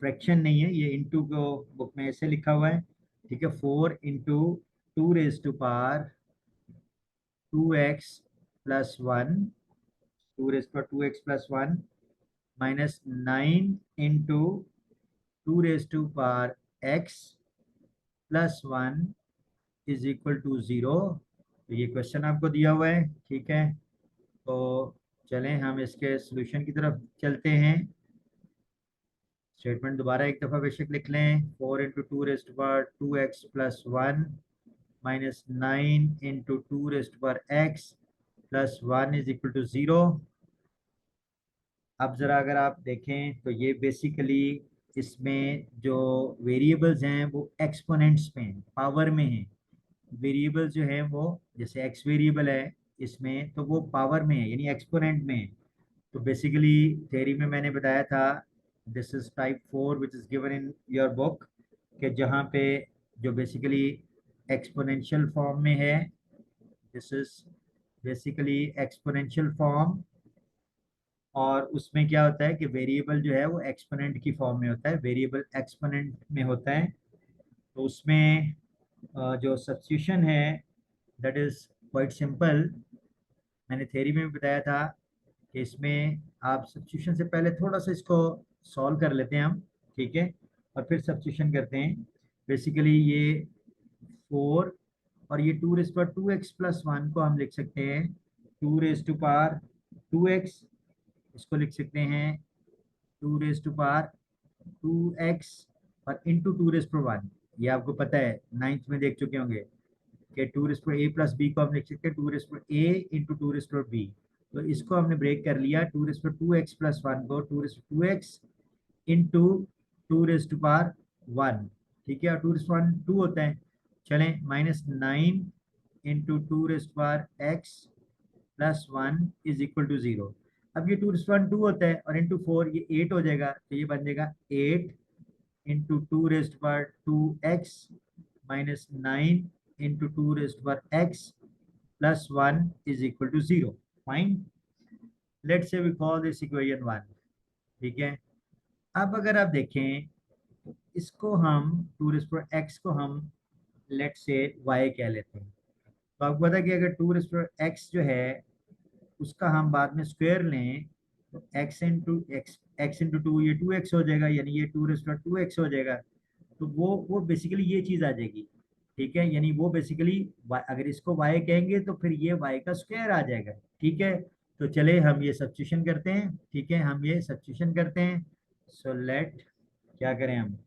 फ्रैक्शन नहीं है, ये इंटू को बुक में ऐसे लिखा हुआ है। ठीक है, 4 into 2 raised to power 2x+1, 2 raised to 2x+1 -9 into 2 raised to power x+1 is equal to 0। तो ये क्वेश्चन आपको दिया हुआ है। ठीक है, तो चलें हम इसके सॉल्यूशन की तरफ चलते हैं। स्टेटमेंट दोबारा एक दफ़ा बेशक लिख लें, 4 into 2 raised to power 2x+1 -9 into 2 raised to power x+1 is equal to 0। अब ज़रा अगर आप देखें तो ये बेसिकली इसमें जो वेरिएबल्स हैं वो एक्सपोनेंट्स में हैं, पावर में हैं। वेरिएबल जो है वो, जैसे एक्स वेरिएबल है इसमें, तो वो पावर में है, यानी एक्सपोनेंट में है। तो बेसिकली थ्योरी में मैंने बताया था, this is type 4 which is given in your book, कि जहाँ पे जो बेसिकली एक्सपोनेंशियल फॉर्म में है, this is basically exponential form, और उसमें क्या होता है कि वेरिएबल जो है वो एक्सपोनेंट की फॉर्म में होता है, वेरिएबल एक्सपोनेंट में होता है। तो उसमें जो सब्स्टिट्यूशन है दैट इज क्वाइट सिंपल। मैंने थ्योरी में भी बताया था कि इसमें आप सब्स्टिट्यूशन से पहले थोड़ा सा इसको सॉल्व कर लेते हैं हम। ठीक है, और फिर सब्स्टिट्यूशन करते हैं। बेसिकली ये 4, और ये 2 raised to power 2x+1 को हम लिख सकते हैं 2 raised to power 2x, इसको लिख सकते हैं 2 raised to power 2x, और इंटू 2 raised to 1। ये आपको पता है, नाइन्थ में देख चुके होंगे कि 2 raised to a+b को हम लिख सकते हैं 2 raised to a into 2 raised to b। तो इसको हमने ब्रेक कर लिया, 2 raised to 2x+1 को 2 raised to 2x into 2 raised to power 1। ठीक है, और 2 raised to 1 2 होता है। चलें, -9 into 2 raised to power x+1 is equal to 0। अब ये 2 raised to 1 2 होता है, और इंटू 4 ये 8 हो जाएगा, तो ये बन जाएगा 8 into 2 raised to power 2x -9 into 2 raised to power x+1 is equal to 0। Fine, let's say we call this equation 1। ठीक है, अब अगर आप देखें तो इसको हम 2 raised to x को हम लेट से y कह लेते हैं। तो आपको पता है कि अगर 2 raised to x जो है उसका हम बाद में स्क्वायर लें, तो x इंटू 2 ये 2x हो जाएगा, यानी ये 2 raised to 2x हो जाएगा। तो वो बेसिकली ये चीज़ आ जाएगी। ठीक है, यानी वो बेसिकली अगर इसको y कहेंगे तो फिर ये y का स्क्वायर आ जाएगा। ठीक है, तो चले हम ये सब्स्टिट्यूशन करते हैं। ठीक है, हम ये सब्स्टिट्यूशन करते हैं। सो लेट, क्या करें हम,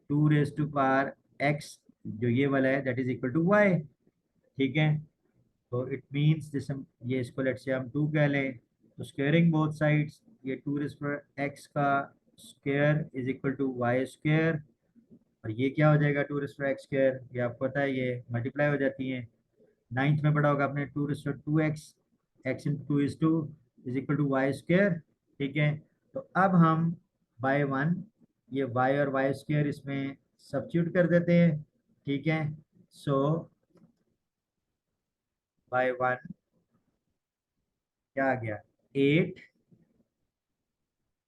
2 raised to power x जो ये वाला है that is equal to y। ठीक है, तो इट मीन्स जैसे ये इसको लेट से हम 2 कह लें, तो स्क्वेयरिंग बोथ साइड्स, ये 2 raised to x का square is equal to Y square, और ये क्या हो जाएगा 2 raised to x स्क्वायर, ये आपको पता है ये मल्टीप्लाई हो जाती हैं। नाइन्थ में पढ़ा होगा आपने 2^2x, x into 2 is equal to Y square. ठीक है, तो अब हम बाय वन ये y और वाई स्क्वायर इसमें सब्स्टिट्यूट कर देते हैं। ठीक है, सो बाय वन क्या आ गया, 8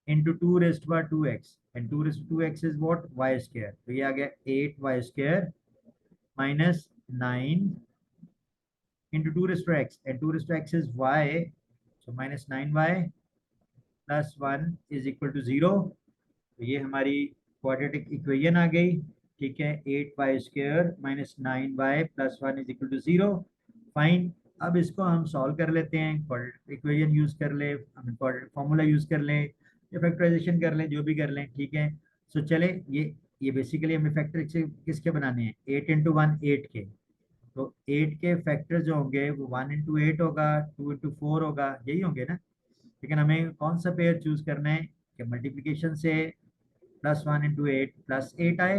into 2^2x and 2^2x is what, y square, तो ये आ गया 8y² minus 9 into 2^x and 2^x is y, so minus 9y plus 1 is equal to 0। तो ये हमारी क्वाड्रेटिक इक्वेशन आ गई। ठीक है, 8y² minus 9y plus 1 is equal to 0। Fine, अब इसको हम सॉल्व कर लेते हैं, क्वाड्रेटिक इक्वेशन यूज कर ले, हम क्वाड्रेटिक फॉर्मूला यूज कर लें या फैक्टराइजेशन कर लें, जो भी कर लें। ठीक है, सो चले ये बेसिकली हमें फैक्टर किसके बनाने हैं, 8 इंटू 1 8 के। तो 8 के फैक्टर जो होंगे वो 1 इंटू 8 होगा, 2 इंटू 4 होगा, यही होंगे ना। लेकिन हमें कौन सा पेयर चूज करना है कि मल्टीप्लिकेशन से प्लस 1 इंटू 8 प्लस 8 आए,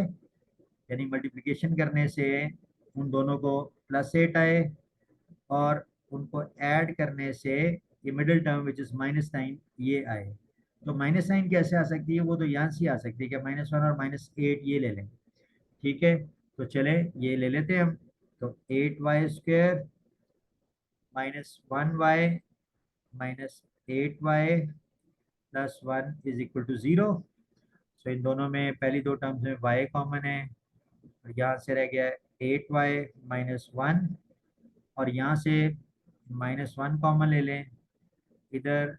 यानी मल्टीप्लिकेशन करने से उन दोनों को प्लस 8 आए, और उनको ऐड करने से ये मिडिल टर्म विच इज -9 ये आए। तो -9 कैसे आ सकती है, वो तो यहाँ से आ सकती है कि -1 और -8 ये ले लें। ठीक है, तो चले ये ले लेते हैं हम। तो 8y² -1y -8y plus 1 is equal to 0। So इन दोनों में पहली दो टर्म्स में y कॉमन है, और यहाँ से रह गया 8y-1, और यहाँ से -1 कॉमन ले लें, इधर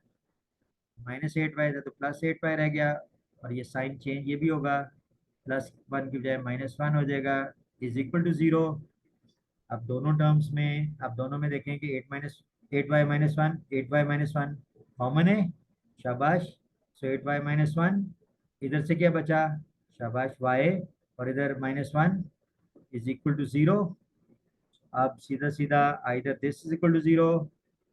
-8y था तो +8y रह गया, और ये साइन चेंज ये भी होगा, +1 की बजाय -1 हो जाएगा, इज इक्वल टू 0। अब दोनों टर्म्स में, अब दोनों में देखें कि 8y-1 कॉमन है, शाबाश। सो 8y-1, इधर से क्या बचा, शाबाश y, और इधर -1 इज इक्वल टू 0। अब सीधा सीधा either this is equal to 0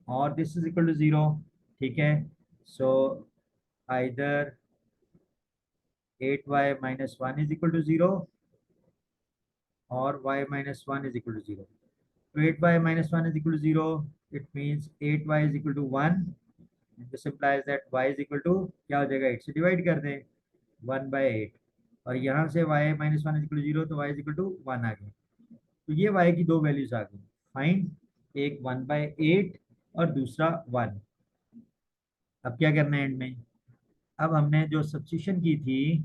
और दिस इज इक्वल टू 0। ठीक है, so either 8y-1 is equal to 0 और y-1 इज इक्वल टू 0। तो 8y-1 is equal to 0, it means 8y is equal to 1, and this implies that y is equal to क्या हो जाएगा, 8 से डिवाइड कर दें, 1/8, और यहाँ से y-1 is equal to 0, तो y is equal to 1 आ गया। तो ये y की दो वैल्यूज आ गई, फाइन, एक 1/8 और दूसरा 1। अब क्या करना है एंड में, अब हमने जो सब्स्टिट्यूशन की थी,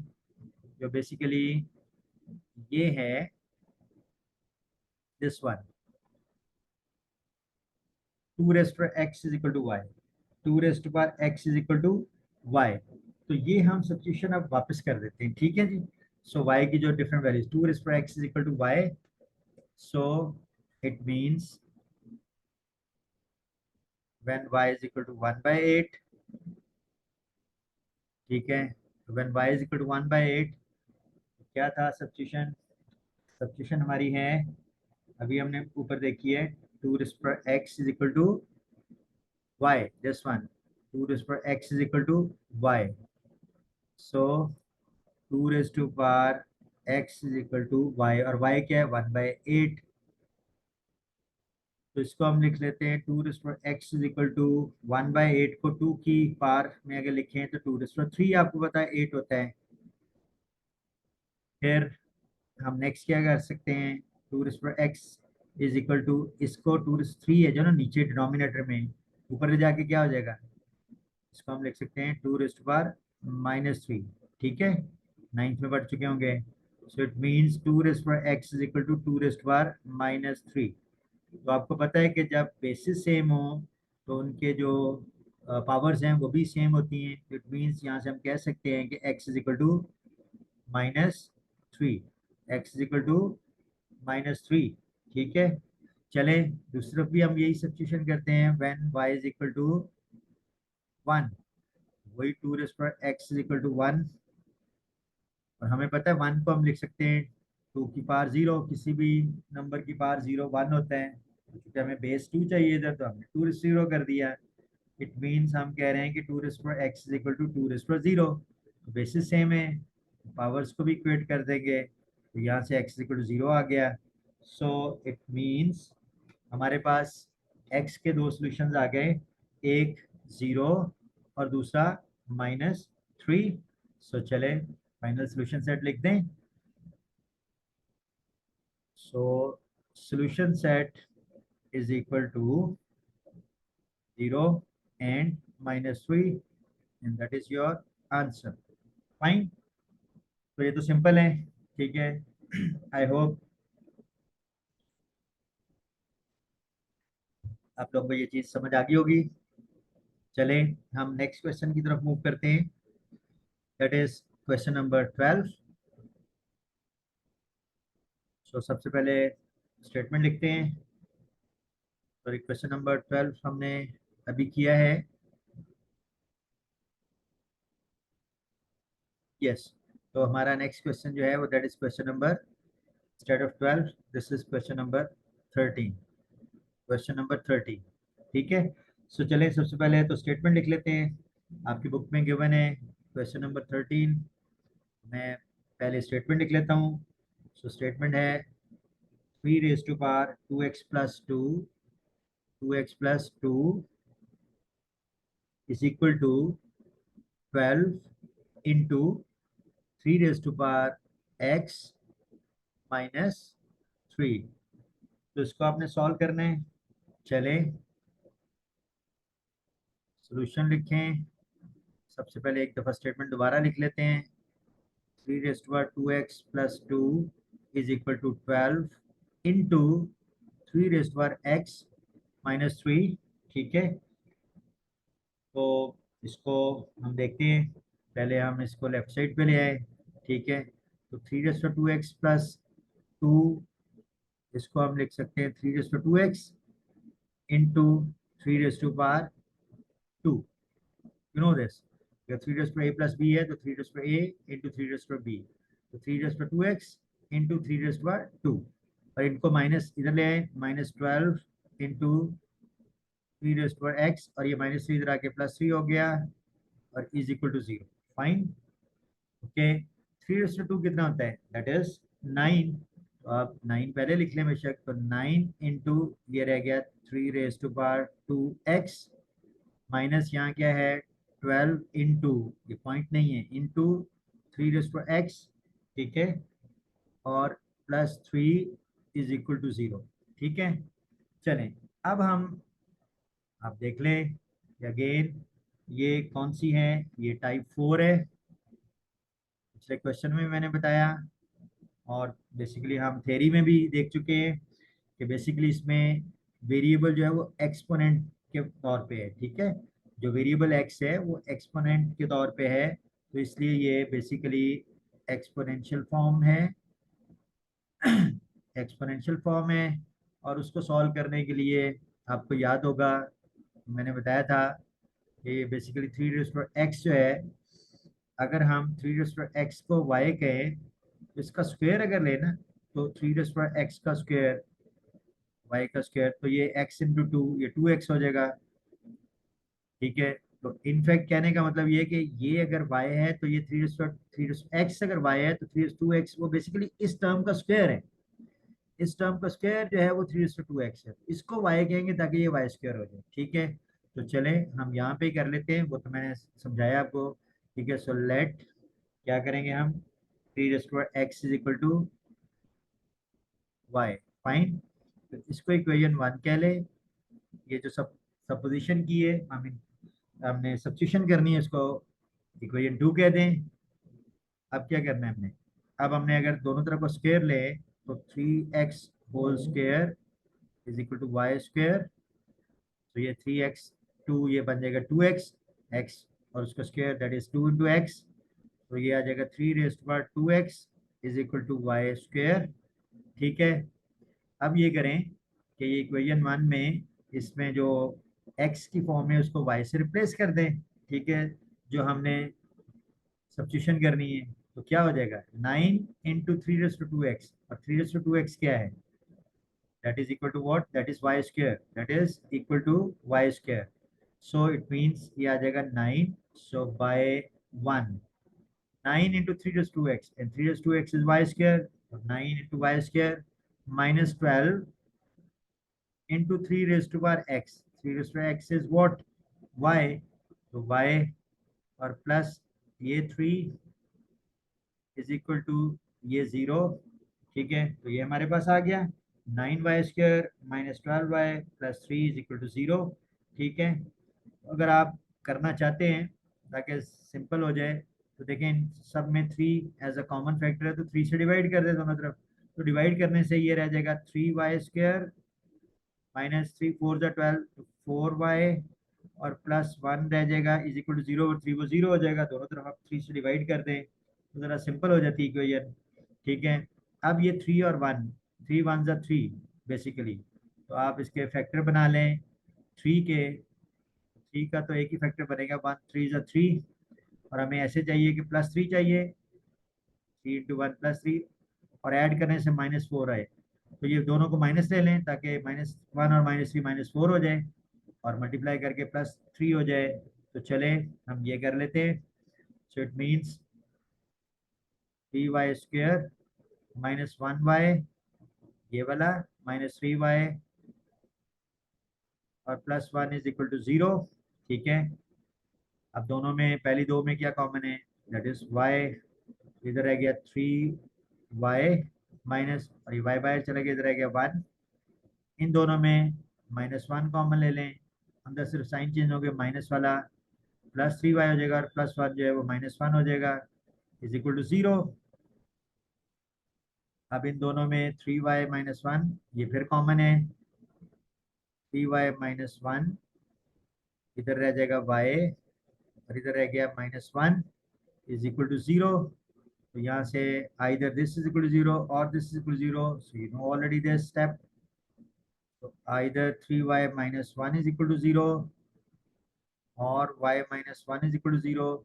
जो बेसिकली ये है this one, 2^x is equal to y, 2^x is equal to y, तो ये हम सब्स्टिट्यूशन अब वापस कर देते हैं। ठीक है जी, सो y की जो different values, 2^x is equal to y, so it means when y is equal to 1/8, ठीक है, when y is equal to 1/8, क्या था सब्स्टिट्यूशन, सब्स्टिट्यूशन हमारी है, अभी हमने ऊपर देखी है, 2^x is equal to y, this one, 2^x is equal to y, so 2^x is equal to y, और y क्या है, 1/8, तो इसको हम लिख लेते हैं 2^x is equal to 1/8 को 2 की पार में अगर लिखें तो 2^3 आपको पता है 8 होता है। फिर हम नेक्स्ट क्या कर सकते हैं, 2^x is equal to, इसको 2^3 है जो ना नीचे डिनोमिनेटर में, ऊपर ले जाके क्या हो जाएगा, इसको हम लिख सकते हैं 2^-3। ठीक है, नाइन्थ में पढ़ चुके होंगे, सो it means 2^x is equal to 2^-3। तो आपको पता है कि जब बेसिस सेम हो तो उनके जो पावर्स हैं वो भी सेम होती हैं, इट मीन्स यहाँ से हम कह सकते हैं कि x is equal to -3, x is equal to -3। ठीक है, चले दूसरी तरफ भी हम यही सब्स्टिट्यूशन करते हैं, when y is equal to 1, वही 2^x is equal to 1, और हमें पता है 1 को हम लिख सकते हैं 2 की पावर 0, किसी भी नंबर की पावर 0 1 होता है, क्योंकि हमें बेस 2 चाहिए इधर, तो हमने 2^0 कर दिया। इट मीन्स हम कह रहे हैं कि 2^x is equal to 2^0, तो बेसिस सेम है, पावर्स को भी इक्वेट कर देंगे, तो यहाँ से x is equal to 0 आ गया। सो इट मीन्स हमारे पास x के दो सॉल्यूशंस आ गए, एक 0 और दूसरा -3। सो चले फाइनल सॉल्यूशन सेट लिख दें। So solution set is equal to 0 and -3 and that is your answer. Fine. तो ये तो सिंपल है, ठीक है। आई होप आप लोग को ये चीज समझ आ गई होगी। चलें हम नेक्स्ट क्वेश्चन की तरफ मूव करते हैं, दैट इज क्वेश्चन नंबर 12। सो सबसे पहले स्टेटमेंट लिखते हैं। सॉरी, क्वेश्चन नंबर 12 हमने अभी किया है। यस, तो हमारा नेक्स्ट क्वेश्चन जो है वो that is question number, instead of 12 this is question number 13। Question number 13, ठीक है। सो चलें सबसे पहले तो स्टेटमेंट लिख लेते हैं। आपकी बुक में गिवन है क्वेश्चन नंबर 13। मैं पहले स्टेटमेंट लिख लेता हूँ। सो स्टेटमेंट है 3 raise to power 2x plus 2 2x plus 2 is equal to 12 into 3 raise to power x minus 3। तो इसको आपने सॉल्व करना है। चले सॉल्यूशन लिखें। सबसे पहले एक दफ़ा स्टेटमेंट दोबारा लिख लेते हैं। 3 raise to power 2x plus 2 is equal to 12 into 3 raise to power x minus 3, ठीक है। तो इसको हम देखते हैं। पहले हम इसको लेफ्ट साइड पे ले आए, ठीक है। तो 3 रेज़ टू 2x प्लस 2, इसको हम लिख सकते हैं 3 raise to 2x into 3 raise to power 2। You know this, अगर 3 raise to a plus b है तो 3 raise to a into 3 raise to b, तो 3 raise to 2x into 3 raise to 2। और इनको माइनस इधर ले आए, -12 इंटू 3 रेज़ टू एक्स, और ये -3 इधर आके +3 हो गया और is equal to 0। Fine, okay. 3 raise to 2 कितना होता है, दैट इज 9। तो आप 9 पहले लिख लें बेशक, तो 9 इंटू ये रह गया 3 raise to power 2x minus यहाँ क्या है 12 इंटू, ये पॉइंट नहीं है, इंटू 3 रेज़ टू एक्स, ठीक है, और +3 इज इक्वल टू 0, ठीक है। चलें अब हम, आप देख लें अगेन, ये कौन सी है, ये टाइप 4 है। पिछले क्वेश्चन में मैंने बताया, और बेसिकली हम थ्योरी में भी देख चुके हैं कि बेसिकली इसमें वेरिएबल जो है वो एक्सपोनेंट के तौर पे है, ठीक है। जो वेरिएबल एक्स है वो एक्सपोनेंट के तौर पे है, तो इसलिए ये बेसिकली एक्सपोनेंशियल फॉर्म है। एक्सपोनेंशियल फॉर्म है, और उसको सॉल्व करने के लिए आपको याद होगा मैंने बताया था कि बेसिकली 3 रेज़ टू एक्स जो है, अगर हम 3 रेज़ टू एक्स को y कहें तो इसका स्क्वायर अगर लेना, तो 3 रेज़ टू एक्स का स्क्वायर y का स्क्वायर, तो ये x इंटू 2, ये 2x हो जाएगा, ठीक है। तो इनफैक्ट कहने का मतलब ये कि ये अगर y है तो ये 3 रेज़ टू एक्स अगर y है तो 3 रेज़ टू एक्स वो बेसिकली इस टर्म का स्क्वायर है। इस टर्म का स्क्वायर जो है वो 3 रेज़ टू 2x है, इसको y कहेंगे ताकि ये y स्क्वायर हो जाए, ठीक है। तो चलें हम यहाँ पे कर लेते हैं, वो तो मैंने समझाया आपको, ठीक है। सो लेट क्या करेंगे हम, 3 raise to x is equal to y. Fine, तो इसको इक्वेशन 1 कह ले। ये जो सब सपोजिशन की है, आई मीन हमने सब्स्टिट्यूशन करनी है, इसको इक्वेशन 2 कह दें। अब क्या करना है हमने, अब हमने अगर दोनों तरफ को स्क्वायर ले तो 3x whole square is equal to Y square. तो ये 3x 2 ये बन जाएगा 2x, x और उसका square that is 2 into x, तो ये आ जाएगा 3 raise to 2x is equal to Y square, ठीक है। अब ये करें कि ये इक्वेशन 1 में इसमें जो x की फॉर्म है उसको y से रिप्लेस कर दें, ठीक है, जो हमने सब्स्टिट्यूशन करनी है। तो क्या हो जाएगा 9 इंटू 3 रेज़ टू 2x, और 3 रेज़ टू 2x क्या है, that is equal to what, that is y square, that is equal to y square। so it means ये आ जाएगा 9, so by 1, 9 into 3 raise to 2x, and 3 raise to 2x is y square, so 9 into y square minus 12 into 3 raised to power x. 3 raised to x is what? Y. तो y और प्लस ये 3 इज इक्वल टू ये 0। ठीक है, तो ये हमारे पास आ गया 9y² minus 12y plus 3 is equal to 0। ठीक है, अगर आप करना चाहते हैं ताकि सिंपल हो जाए तो देखें इन सब में 3 एज अ कॉमन फैक्टर है, तो 3 से डिवाइड कर दे दोनों तरफ। तो डिवाइड करने से ये रह जाएगा 3y² माइनस 3 4 जा 12 तो 4y और प्लस 1 रह जाएगा इज इक्वल टू 0 और 3 वो 0 हो जाएगा। दोनों तरफ आप 3 से डिवाइड कर दें तो ज़रा सिंपल हो जाती है इक्वेशन। ठीक है, अब ये 3 और 1, 3 1 जा 3 बेसिकली, तो आप इसके फैक्टर बना लें 3 के। 3 का तो एक ही फैक्टर बनेगा 1 3 जा 3, और हमें ऐसे चाहिए कि प्लस 3 चाहिए, 3 इंटू 1 प्लस 3, और ऐड करने से -4 आए। तो ये दोनों को माइनस ले लें ताकि -1 और -3 -4 हो जाए, और मल्टीप्लाई करके +3 हो जाए। तो चले हम ये कर लेते हैं। सो it means 3y² minus 1y, ये वाला -3y और प्लस 1 इज इक्वल टू 0। ठीक है, अब दोनों में पहली दो में क्या कॉमन है, दैट इज y। इधर रह गया 3y माइनस, और ये y बाहर चला गया, इधर रह गया 1। इन दोनों में -1 कॉमन ले लें, अंदर सिर्फ साइन चेंज हो गया, माइनस वाला +3y हो जाएगा, और +1 जो है वो -1 हो जाएगा इज इक्वल टू 0। अब इन दोनों में 3y माइनस 1 ये फिर कॉमन है, 3y माइनस 1 इधर रह जाएगा y, और इधर रह गया -1 इज इक्वल टू 0। तो यहाँ से either this is equal to 0 और this is equal to 0, so you know already this step. तो either 3y minus 1 is equal to 0 और y minus 1 is equal to 0।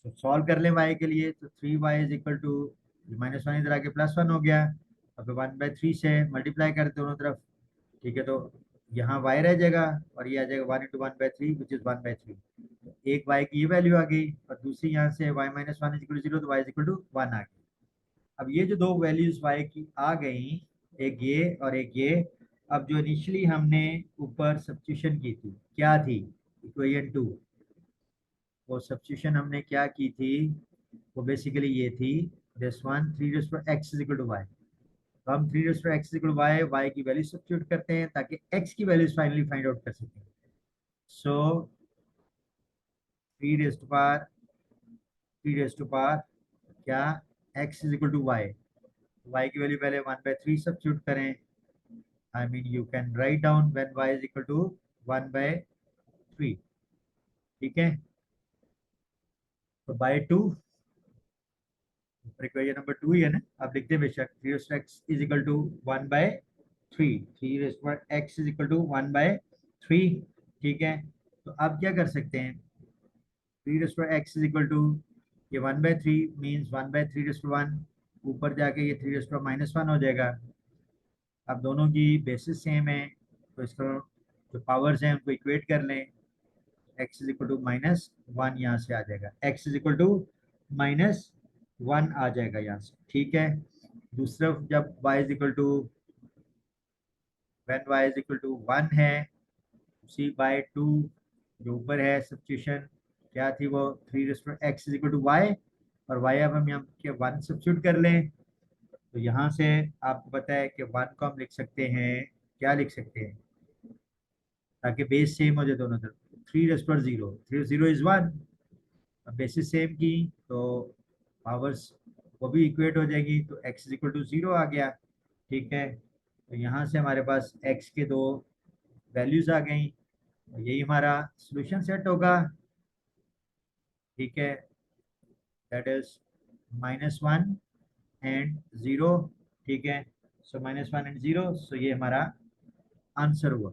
तो सॉल्व कर लें y के लिए, तो 3y इज इक्वल टू -1 इधर आके +1 हो गया, अब 1/3 से मल्टीप्लाई कर दोनों तरफ। ठीक है, तो यहाँ y रह जाएगा और ये आ जाएगा 1 इंटू 1/3 विच इज 1/3। तो एक y की ये वैल्यू आ गई, और दूसरी यहाँ से y minus 1 is equal to 0 तो y इज इक्वल टू 1 आ गई। अब ये जो दो वैल्यूज y की आ गई, एक ये और एक ये, अब जो इनिशियली हमने ऊपर सब्स्टिट्यूशन की थी क्या थी, इक्वेशन 2, वो सब्स्टिट्यूशन हमने क्या की थी, वो बेसिकली ये थी this one 3x is equal to y। तो हम 3x is equal to y की वैल्यू सब्स्टिट्यूट करते हैं ताकि x की वैल्यूज फाइनली फाइंड आउट कर सकें। सो 3 क्या, x is equal to y की वैल्यू पहले 1/3 सब्स्टिट्यूट करें। I mean you can write down when y is equal to 1/3। ठीक है, तो बाय 2, इक्वेशन नंबर 2 ही है ना, आप लिखते हैं बेशक 3x is equal to 1/3, 3x is equal to 1/3। ठीक है, तो आप क्या कर सकते हैं, 3x इज इक्वल टू ये 1/3 मीन्स 1/3 ऊपर जाके ये 3 - 1 हो जाएगा। अब दोनों की बेसिस सेम है, तो इसका जो पावर्स हैं उनको इक्वेट कर लें। x इज इक्वल टू -1 यहाँ से आ जाएगा, x इज इक्वल टू -1 आ जाएगा यहाँ से। ठीक है, दूसरा जब y is equal to when y is equal to 1 है, उसी बाय 2 जो ऊपर है सब्स्टिट्यूशन क्या थी वो 3x is equal to y, और y अब हम यहाँ के 1 सब्स्टिट्यूट कर लें। तो यहाँ से आपको पता है कि 1 को हम लिख सकते हैं, क्या लिख सकते हैं ताकि बेस सेम हो जाए दोनों तरफ, 3 0, 0 इज 1, बेसिस सेम की तो पावर्स वो भी इक्वेट हो जाएगी, तो x इज इक्वल टू 0 आ गया। ठीक है, तो यहाँ से हमारे पास x के दो वैल्यूज आ गई, तो यही हमारा सॉल्यूशन सेट होगा। ठीक है, दैट इज -1 एंड 0। ठीक है, सो -1 एंड 0, सो ये हमारा आंसर हुआ।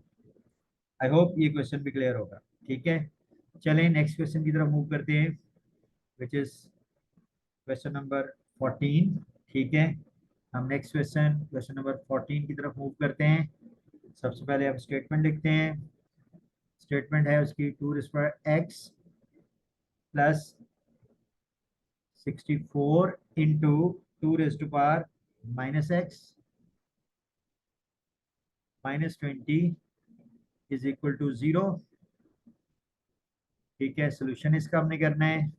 आई होप ये क्वेश्चन भी क्लियर होगा। ठीक है, चलें नेक्स्ट क्वेश्चन की तरफ मूव करते हैं, विच इज क्वेश्चन नंबर 14। ठीक है, हम नेक्स्ट क्वेश्चन नंबर 14 की तरफ मूव करते हैं। सबसे पहले हम स्टेटमेंट लिखते हैं। स्टेटमेंट है उसकी 2x plus 64 into 2 - x -20 is equal to 0। ठीक है, सोल्यूशन इसका हमने करना है।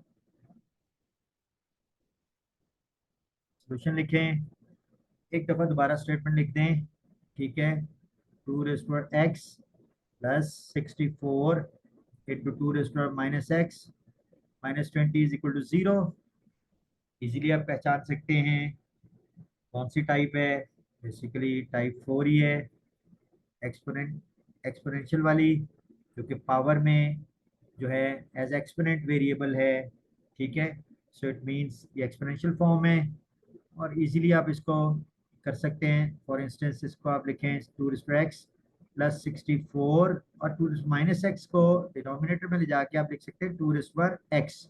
सोल्यूशन लिखें, एक दफ़ा दोबारा स्टेटमेंट लिख दें। ठीक है, 2 raise plus 64 into 2 - x -20 is equal to 0। Easily आप पहचान सकते हैं कौन सी टाइप है। बेसिकली टाइप 4 ही है, एक्सपोनेंशियल वाली, जो कि पावर में जो है एज एक्सपोनेंट वेरिएबल है। ठीक है, सो इट मींस ये एक्सपोनेंशियल फॉर्म है और इजीली आप इसको कर सकते हैं। फॉर इंस्टेंस इसको आप लिखें 2 x प्लस 64 और 2 - x को डिनोमिनेटर में ले जाके आप लिख सकते हैं 2 x।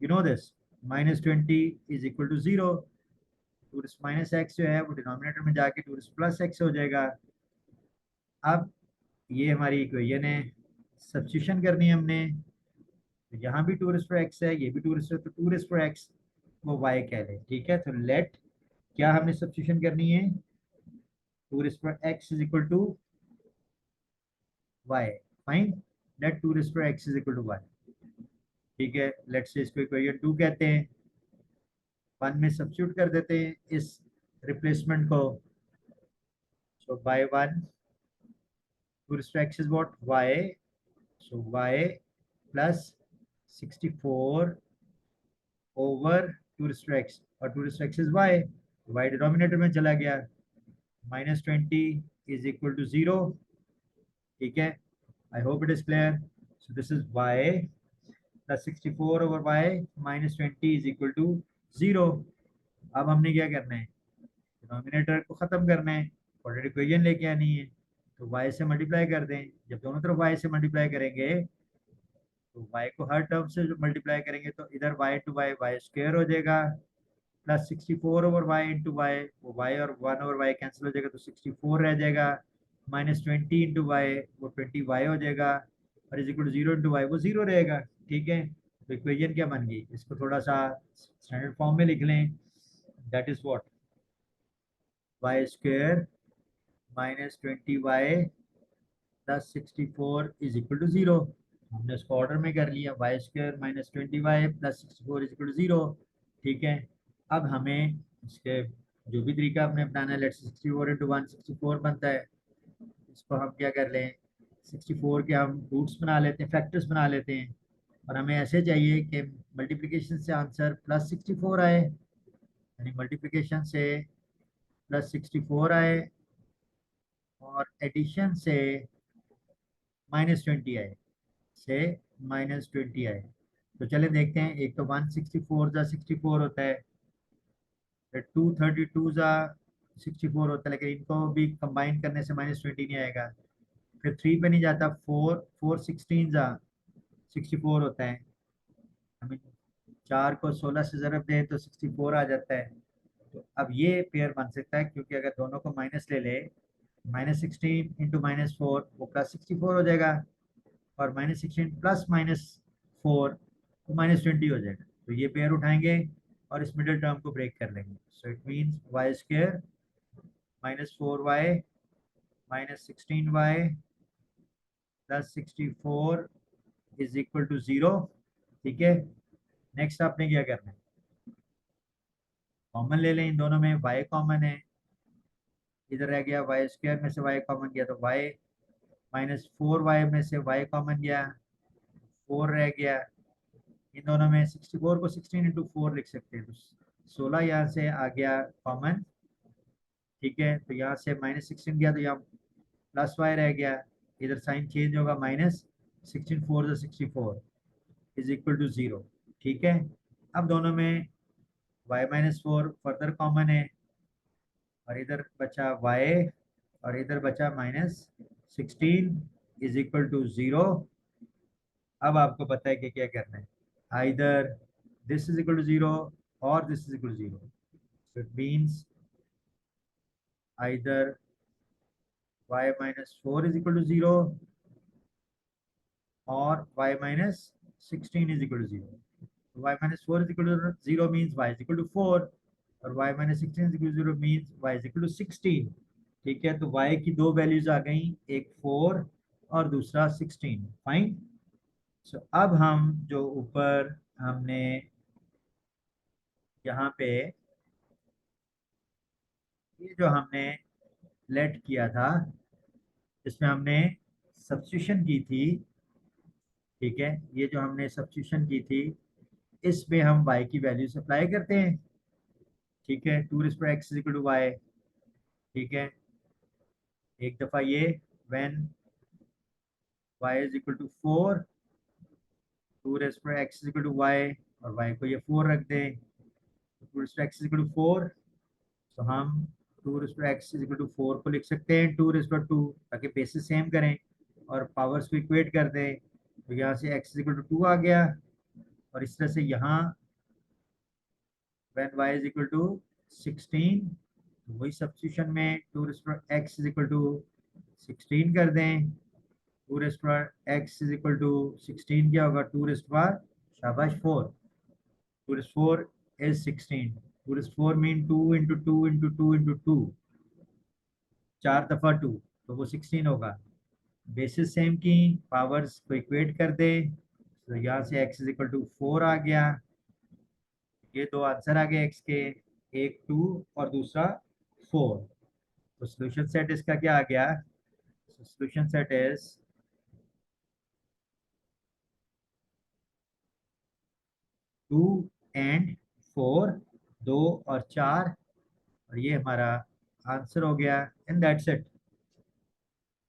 You know this, -20 is equal to 0। 2 - x जो है वो डिनोमिनेटर में जाके 2 + x हो जाएगा। अब ये हमारी इक्वेशन है, सब्स्टिट्यूशन करनी है हमने। तो यहाँ भी 2 x है, ये भी 2 x, वो y कह लें। ठीक है, तो लेट क्या हमने सब्स्टिट्यूशन करनी है, 2 x is equal to y। Fine, let 2 x is equal to y। ठीक है, लेट से इसको इक्वेशन 2 कहते हैं। 1 में सब्स्टिट्यूट कर देते हैं इस रिप्लेसमेंट को। सो by 1, 2 x is what, y, so y plus 64 over 2 x, और 2 x is y, y denominator में चला गया। -20 is equal to 0। ठीक है, I hope it is clear. So this is y plus 64 over y -20 is equal to 0। अब हमने क्या करना है, डिनोमिनेटर को खत्म करना है, ऑलरेडी इक्वेशन लेके आनी है। तो y से मल्टीप्लाई कर दें। जब दोनों तरफ y से मल्टीप्लाई करेंगे तो y को हर टर्म से मल्टीप्लाई करेंगे तो इधर y to y y square हो जाएगा, plus 64 over y into y, वो y और 1 ओवर y कैंसिल हो जाएगा तो 64 रह जाएगा, -20 इंटू वाई, वो 20y हो जाएगा, और is equal to 0 into y, वो 0 रहेगा। ठीक है, तो इक्वेशन क्या बन गई, इसको थोड़ा सा स्टैंडर्ड फॉर्म में लिख लें। That is what, y square -20y plus 64 is equal to 0। हमने उसको ऑर्डर में कर लिया, y square -20y plus 64 is equal to 0। ठीक है, अब हमें इसके जो भी तरीका आपने अपनाना है, लेट 64 इंटू 1 64 बनता है। इसको हम क्या कर लें, 64 के हम रूट्स बना लेते हैं, फैक्टर्स बना लेते हैं, और हमें ऐसे चाहिए कि मल्टीप्लिकेशन से आंसर +64 आए, यानी मल्टीप्लिकेशन से +64 आए और एडिशन से -20 आए, से -20 आए। तो चले देखते हैं, एक तो 164 जा 64 होता है, फिर 232 जा 64 होता है, लेकिन इनको भी कंबाइन करने से -20 नहीं आएगा। फिर 3 पे नहीं जाता, 4 जा 64 होता है। हमें 4 को 16 से ज़रब दें तो 64 आ जाता है। तो अब ये पेयर बन सकता है, क्योंकि अगर दोनों को माइनस ले ले, -16 इंटू -4 वो +64 हो जाएगा, और -16 प्लस -4 तो -20 हो जाएगा। तो ये पेयर उठाएंगे और इस मिडिल टर्म को ब्रेक कर लेंगे। So it means y square -4y -16y plus 64 is equal to 0। ठीक है, नेक्स्ट आपने क्या करना है, कॉमन ले लें, इन दोनों में y कॉमन है, इधर रह गया वाई स्क्वायर में से y कॉमन गया तो y, -4y में से y कॉमन गया, 4 रह गया। इन दोनों में 64 को 16 इंटू 4 लिख सकते हैं, तो 16 यहाँ से आ गया कॉमन। ठीक है, तो यहाँ से -16 गया तो यहाँ +y रह गया, इधर साइन चेंज होगा, -16 4 जो 64 इज इक्वल टू 0। ठीक है, अब दोनों में y-4 फर्दर कॉमन है, और इधर बचा y और इधर बचा -16 इज इक्वल टू 0। अब आपको पता है कि क्या करना है, either this is equal to 0 और this is equal to 0। So it means either y-4 is equal to 0 और y-16 is equal to 0। y-4 is equal to 0 means y is equal to 4, और y-16 is equal to 0 means y is equal to 16। ठीक है, तो y की दो वैल्यूज आ गई, एक 4 और दूसरा 16। फाइन। सो अब हम जो ऊपर हमने यहाँ पे ये जो हमने लेट किया था, इसमें हमने सब्स्टिट्यूशन की थी। ठीक है, ये जो हमने सब्स्टिट्यूशन की थी, इसमें हम y की वैल्यू अप्लाई करते हैं। ठीक है, 2 x इक्वल टू वाई। ठीक है, एक दफा ये when y is equal to 4, 2 x equal to y, और y को ये 4 रख दें, 2 x इक्वल टू 4। तो हम 2 x इक्वल टू 4 को लिख सकते हैं 2 ताकि बेसिस सेम करें और पावर्स को इक्वेट कर दें। तो यहाँ से x इक्वल टू 2 आ गया, और इस तरह से यहाँ when y is equal to 16, तो वही सब्स्टिट्यूशन में 2 x is equal to 16 कर दें। 2 x is equal to 16 क्या होगा, 2 शाबाश 4, 2 4 is 16, 2 4 mean 2 into 2 into 2 into 2, 4 दफा 2, तो वो 16 होगा। बेसिस सेम की, पावर्स को इक्वेट कर दे, तो यहाँ से x is equal to 4 आ गया। ये दो आंसर आ गए x के, एक 2 और दूसरा 4। तो सॉल्यूशन सेट इसका क्या आ गया, सॉल्यूशन सेट इज 2 एंड 4, 2 और 4, और ये हमारा आंसर हो गया। And that's it.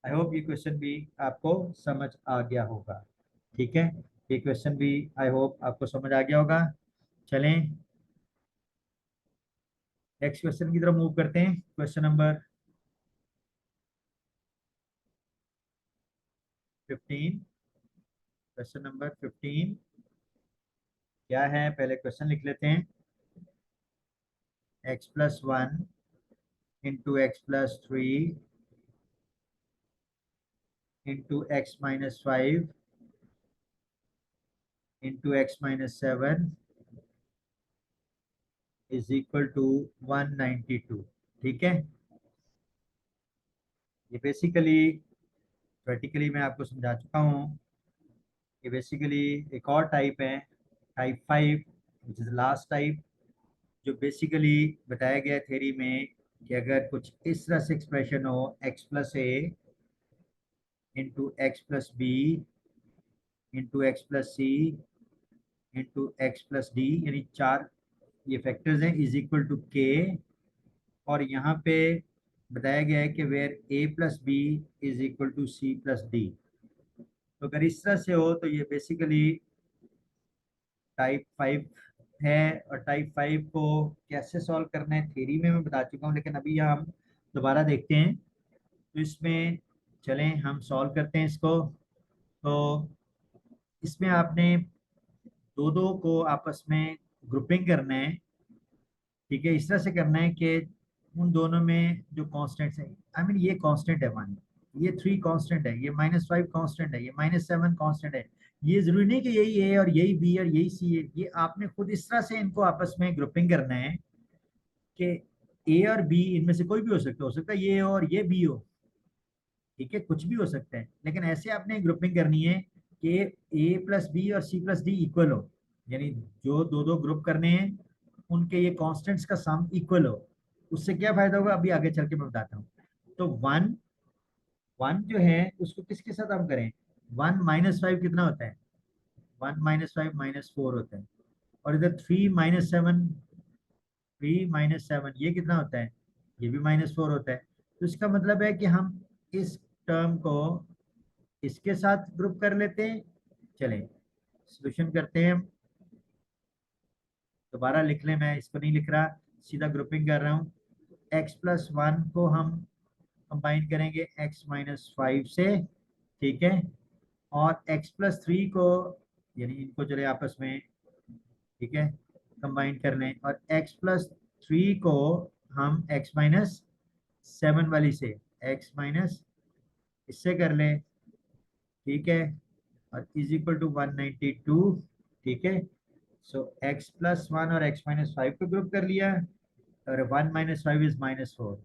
I hope ये क्वेश्चन भी आपको समझ आ गया होगा। ठीक है, ये क्वेश्चन भी आई होप आपको समझ आ गया होगा। चलें नेक्स्ट क्वेश्चन की तरफ मूव करते हैं। Question number 15। क्वेश्चन नंबर 15 क्या है, पहले क्वेश्चन लिख लेते हैं। x+1 into x+3 into x minus 5 into x minus 7 is equal to 192। ठीक है, ये बेसिकली प्रैक्टिकली मैं आपको समझा चुका हूँ। ये बेसिकली एक और टाइप है, type 5, which is last type, जो बेसिकली बताया गया थ्योरी में कि अगर कुछ इस तरह से एक्सप्रेशन हो, x+a into x+b into x+c into x+d, यानी चार ये फैक्टर्स हैं, इज इक्वल टू k। और यहाँ पे बताया गया है कि where a+b is equal to c+d। तो अगर इस तरह से हो तो ये बेसिकली टाइप 5 है। और टाइप 5 को कैसे सॉल्व करना है थ्योरी में मैं बता चुका हूँ, लेकिन अभी यहाँ हम दोबारा देखते हैं। तो इसमें चलें हम सॉल्व करते हैं इसको। तो इसमें आपने दो दो को आपस में ग्रुपिंग करना है। ठीक है, इस तरह से करना है कि उन दोनों में जो कांस्टेंट्स हैं, आई मीन ये कांस्टेंट है 1, ये 3 कांस्टेंट है, ये -5 कांस्टेंट है, ये -7 कांस्टेंट है। ये जरूरी नहीं कि यही ए और यही बी और यही सी है, ये आपने खुद इस तरह से इनको आपस में ग्रुपिंग करना है कि ए और बी इनमें से कोई भी हो सकता है ये और ये बी हो। ठीक है, कुछ भी हो सकता है, लेकिन ऐसे आपने ग्रुपिंग करनी है कि a+b और c+d इक्वल हो, यानी जो दो दो ग्रुप करने हैं उनके ये कांस्टेंट्स का सम इक्वल हो। उससे क्या फायदा होगा अभी आगे चल के मैं बताता हूँ। तो वन वन जो है उसको किसके साथ हम करें, 1 - 5 कितना होता है, 1 - 5 -4 होता है। और इधर 3 - 7, 3 - 7 ये कितना होता है, ये भी -4 होता है। तो इसका मतलब है कि हम इस टर्म को इसके साथ ग्रुप कर लेते हैं। चलें सॉल्यूशन करते हैं। दोबारा लिख लें, मैं इसको नहीं लिख रहा, सीधा ग्रुपिंग कर रहा हूँ। x+1 को हम कंबाइन करेंगे x-5 से। ठीक है, और x+3 को, यानी इनको चले आपस में, ठीक है, कंबाइन कर लें। और x+3 को हम x-7 वाली से, x- इससे कर लें। ठीक है, और इज इक्वल टू 192। ठीक है, सो x+1 और x-5 को ग्रुप कर लिया, और 1 - 5 इज -4,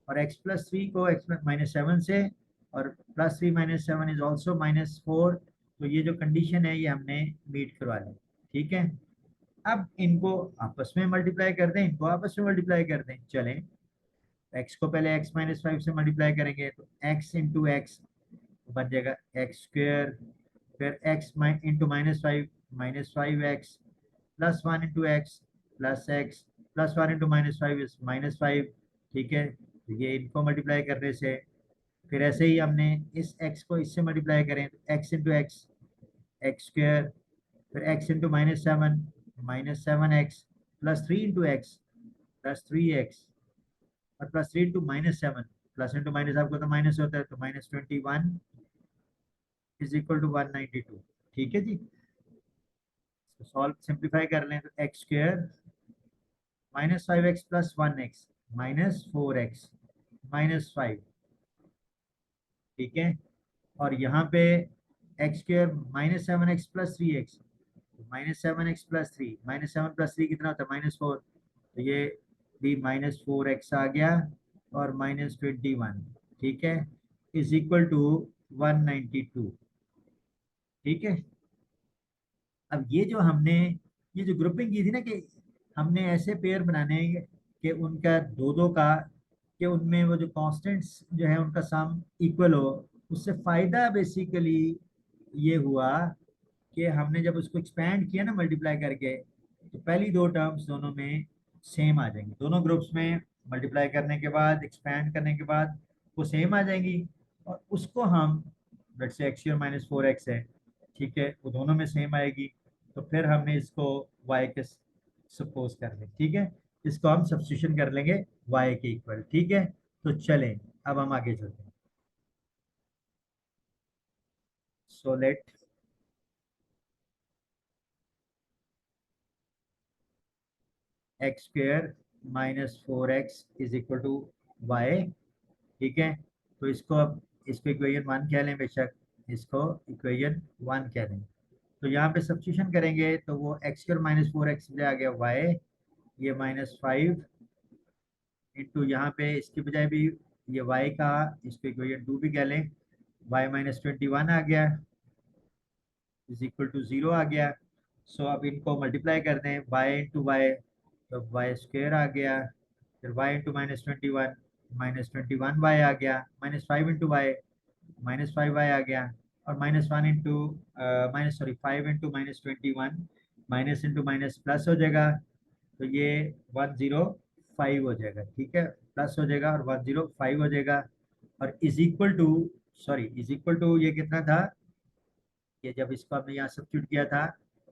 और x प्लस थ्री को x माइनस सेवन से, और plus three minus seven is also minus four. तो ये जो कंडीशन है ये हमने मीट करवा ली। ठीक है, अब इनको आपस में मल्टीप्लाई कर दें, इनको आपस में मल्टीप्लाई कर दें। चलें, x को पहले x माइनस फाइव से मल्टीप्लाई करेंगे तो x इंटू एक्स बन जाएगा एक्स स्क्वेयर, फिर x into minus five, minus five x, plus one into x, plus x, plus one into minus five is minus five. ठीक है, तो ये इनको मल्टीप्लाई करने से, फिर ऐसे ही हमने इस x को इससे मल्टीप्लाई करें तो x into x, x square, फिर x into minus seven x, plus three into x, plus three x, और plus three into minus seven, plus into minus आपको तो माइनस होता है, तो minus twenty one is equal to one ninety two. ठीक है जी, सॉल्व सिंप्लीफाई कर लें तो x square minus five x plus one x minus four x minus five. ठीक है, और यहाँ पे x square minus seven x plus three x, minus seven x plus three, minus seven plus three कितना होता है माइनस फोर, तो ये भी माइनस फोर एक्स आ गया, और माइनस ट्वेंटी वन। ठीक है, is equal to one ninety two. ठीक है, अब ये जो हमने ये जो ग्रुपिंग की थी ना, कि हमने ऐसे पेयर बनाने हैं कि उनका दो दो का, कि उनमें वो जो कांस्टेंट्स जो है उनका सम इक्वल हो, उससे फायदा बेसिकली ये हुआ कि हमने जब उसको एक्सपेंड किया ना मल्टीप्लाई करके, तो पहली दो टर्म्स दोनों में सेम आ जाएंगी, दोनों ग्रुप्स में मल्टीप्लाई करने के बाद एक्सपेंड करने के बाद वो सेम आ जाएंगी। और उसको हम let's say x minus four x है, ठीक है, वो दोनों में सेम आएगी, तो फिर हमने इसको y के सपोज कर लें। ठीक है, इसको हम सब्स्टिट्यूशन कर लेंगे y के इक्वल। ठीक है, तो चलें अब हम आगे चलते हैं। So let x square minus four x is equal to y. ठीक है, तो इसको अब इसको इक्वेशन वन कह लें, बेशक इसको इक्वेशन वन कह लें। तो यहाँ पे सब्स्टिट्यूशन करेंगे तो वो x square minus four x आ गया वाई, ये माइनस फाइव इंटू यहाँ पे इसके बजाय भी ये y का, इसको इक्वेशन टू भी कह लें, y माइनस ट्वेंटी वन आ गया इज इक्वल टू जीरो आ गया। सो अब इनको मल्टीप्लाई कर दें y इंटू वाई, तो वाई स्क्वेयर आ गया, फिर y into minus twenty one y आ गया, minus five into y, minus five y आ गया, और minus one into minus sorry five into minus twenty one, minus into minus plus हो जाएगा, तो ये वन जीरो फाइव हो जाएगा। ठीक है, प्लस हो जाएगा और वन जीरो फाइव हो जाएगा, और is equal to, sorry is equal to ये कितना था, ये जब इसको हमने यहाँ सब्स्टिट्यूट किया था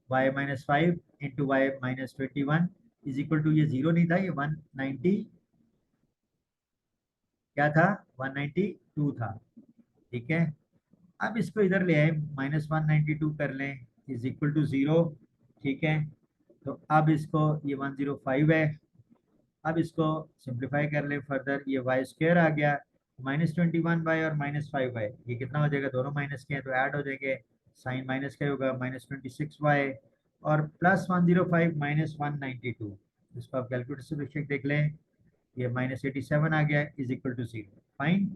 y minus five into y minus twenty one is equal to, ये जीरो नहीं था, ये वन नाइन्टी क्या था, वन नाइन्टी टू था। ठीक है, अब इसको इधर ले आए, माइनस वन नाइन्टी टू कर लें इज इक्वल टू जीरो। ठीक है, तो अब इसको ये वन जीरो फाइव है, अब इसको सिंप्लीफाई कर ले फर्दर, ये वाई स्क्वेयर आ गया, माइनस ट्वेंटी वन वाई और माइनस फाइव वाई, ये कितना हो जाएगा, दोनों माइनस के हैं तो ऐड हो जाएंगे, साइन माइनस का होगा माइनस ट्वेंटी सिक्स वाई, और plus one zero five minus one ninety to. इसको आप कैलकुलेटर से बेशक देख लें, ये माइनस एटी सेवन आ गया is equal to zero. Fine,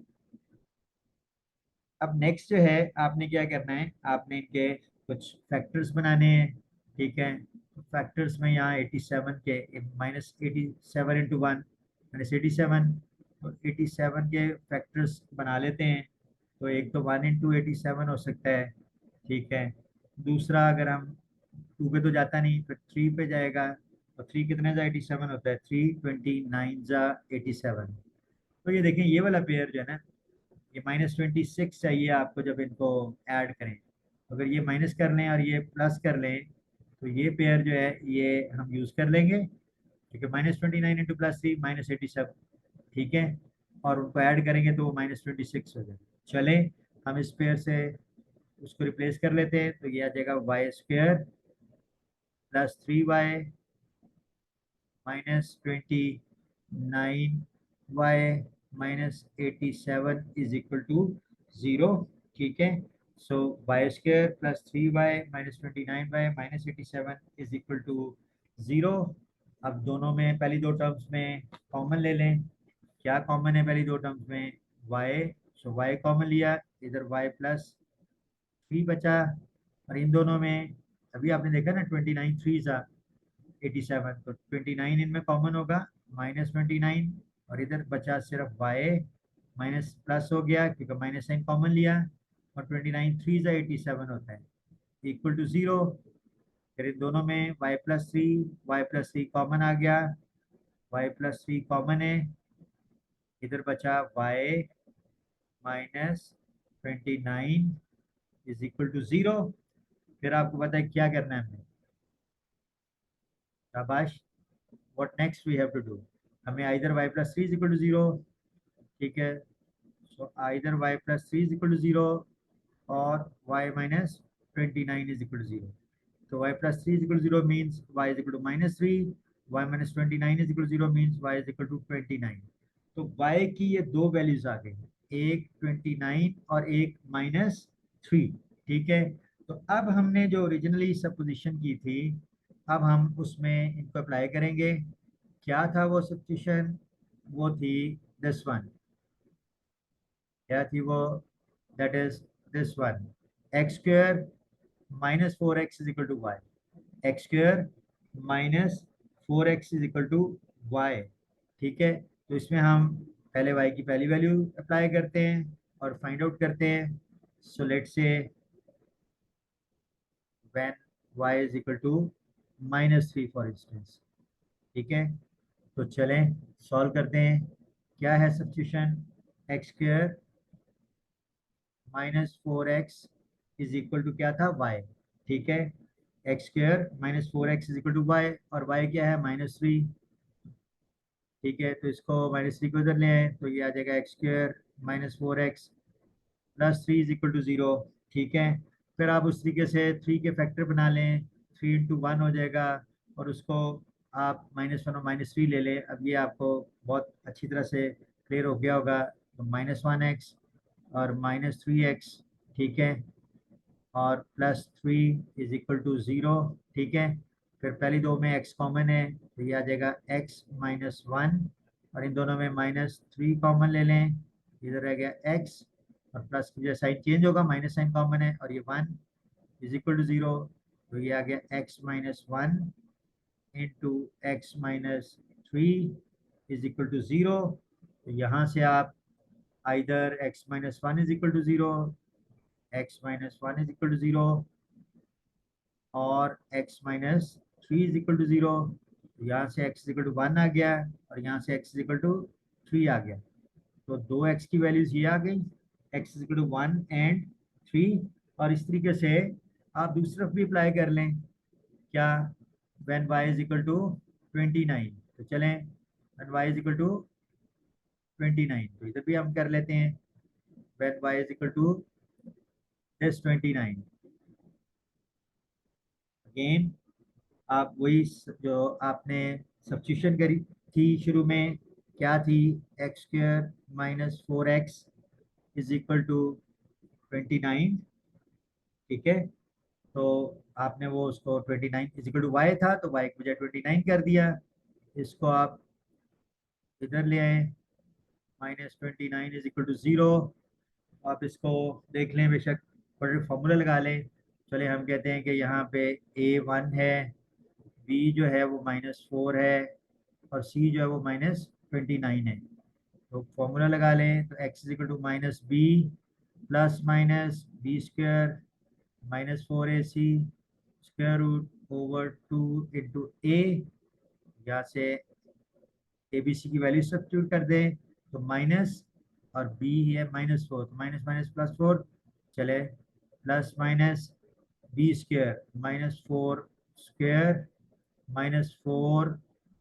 अब नेक्स्ट जो है आपने क्या करना है, आपने इनके कुछ फैक्टर्स बनाने हैं। ठीक है, तो फैक्टर्स में यहाँ 87 के minus eighty seven into one minus eighty seven, तो 87 के फैक्टर्स बना लेते हैं। तो एक तो वन इंटू एटी सेवन हो सकता है। ठीक है, दूसरा अगर हम टू पे तो जाता नहीं तो थ्री पे जाएगा, तो थ्री कितने जा एटी सेवन होता है, थ्री ट्वेंटी नाइन जा एटी सेवन। तो ये देखें, ये वाला पेयर जो है ना, ये माइनस ट्वेंटी सिक्स चाहिए आपको जब इनको ऐड करें। अगर ये माइनस कर लें और ये प्लस कर लें, तो ये पेयर जो है ये हम यूज़ कर लेंगे, ठीक है, minus twenty nine into plus three minus eighty seven. ठीक है, और उनको ऐड करेंगे तो वो माइनस ट्वेंटी सिक्स हो जाएगा। चलें, हम इस पेयर से उसको रिप्लेस कर लेते हैं, तो ये आ जाएगा y square plus three y minus twenty nine y minus eighty seven is equal to zero. ठीक है, so y square plus three y minus twenty nine y minus eighty seven is equal to zero. अब दोनों में पहली दो टर्म्स में कॉमन ले लें, क्या कॉमन है पहली दो टर्म्स में? y, सो y कॉमन लिया, इधर y प्लस 3 बचा। और इन दोनों में अभी आपने देखा ना 29 थ्री सा 87, तो 29 इनमें कॉमन होगा, -29। और इधर बचा सिर्फ y, माइनस प्लस हो गया क्योंकि माइनस साइन कॉमन लिया। और 29 थ्री सा 87 होता है, इक्वल टू 0। फिर इन दोनों में y+3 कॉमन आ गया, y+3 कॉमन है। इधर बचा y -29 इज इक्वल टू 0। फिर आपको पता है क्या करना है हमें? शाबाश। What next we have to do? हमें either y+3 is equal to 0, ठीक है। So either y+3 is equal to 0 और y-29 इज इक्वल टू 0। तो y+3 is equal to 0 means y is equal to -3, y-29 is equal to 0 means y is equal to 29। तो y की ये दो वैल्यूज आ गई, एक 29 और एक -3, ठीक है। तो अब हमने जो ओरिजिनली सपोजिशन की थी, अब हम उसमें इनको अप्लाई करेंगे। क्या था वो सब्स्टिट्यूशन? वो थी दिस वन। क्या थी वो? That is this one, x² -4x is equal to y। X square -4x is equal to y, ठीक है। तो इसमें हम पहले y की पहली वैल्यू अप्लाई करते हैं और फाइंड आउट करते हैं। So let say when y is equal to -3 for instance, ठीक है। तो चलें सॉल्व करते हैं। क्या है substitution? x² -4x is equal to क्या था? y, ठीक है। x² -4x is equal to y, और y क्या है? -3, ठीक है। तो इसको -3 को इधर ले आए तो ये आ जाएगा x² -4x plus 3 is equal to 0, ठीक है। फिर आप उस तरीके से 3 के फैक्टर बना लें, 3 इंटू 1 हो जाएगा, और उसको आप -1 और -3 ले लें। अब ये आपको बहुत अच्छी तरह से क्लियर हो गया होगा। तो -1x और -3x, ठीक है, और +3 इज इक्वल टू 0, ठीक है। फिर पहली दो में x कॉमन है तो ये आ जाएगा x-1, और इन दोनों में -3 कॉमन ले लें, इधर रह गया x, और प्लस की जो साइन चेंज होगा, माइनस साइन कॉमन है, और ये 1 इज इक्वल टू 0। तो ये आ गया x-1 into x-3 is equal to 0। तो यहाँ से आप either x-1 is equal to 0, x-1 is equal to 0, और x-3 इज इक्वल टू 0। यहाँ से x इज इक्वल टू 1 आ गया, और यहाँ से x इज इक्वल टू 3 आ गया। तो दो x की वैल्यूज ये आ गई, x is equal to 1 and 3। और इस तरीके से आप दूसरी तरफ भी अप्लाई कर लें। क्या? When y is equal to 29, तो चलें when y is equal to 29, तो इधर भी हम कर लेते हैं। When y is equal to this 29, again आप वही जो आपने सब्स्टिट्यूशन करी थी शुरू में, क्या थी? x² -4x is equal to 29, ठीक है। तो आपने वो उसको 29 इज इक्वल टू वाई था तो वाई की बजाय 29 कर दिया। इसको आप इधर ले आए, -29 इज इक्वल टू 0। आप इसको देख लें, बेशक बड़े फॉर्मूला लगा लें। चलिए हम कहते हैं कि यहाँ पे a1 है, b जो है वो -4 है, और c जो है वो -29 है। तो फॉर्मूला लगा लें, तो x is equal to -b plus minus b² -4ac square root over 2 into a. यहाँ से ए बी सी की वैल्यू सब्स्टिट्यूट कर दें, तो माइनस, और बी है -4, तो माइनस माइनस +4, चले प्लस b² -4 -4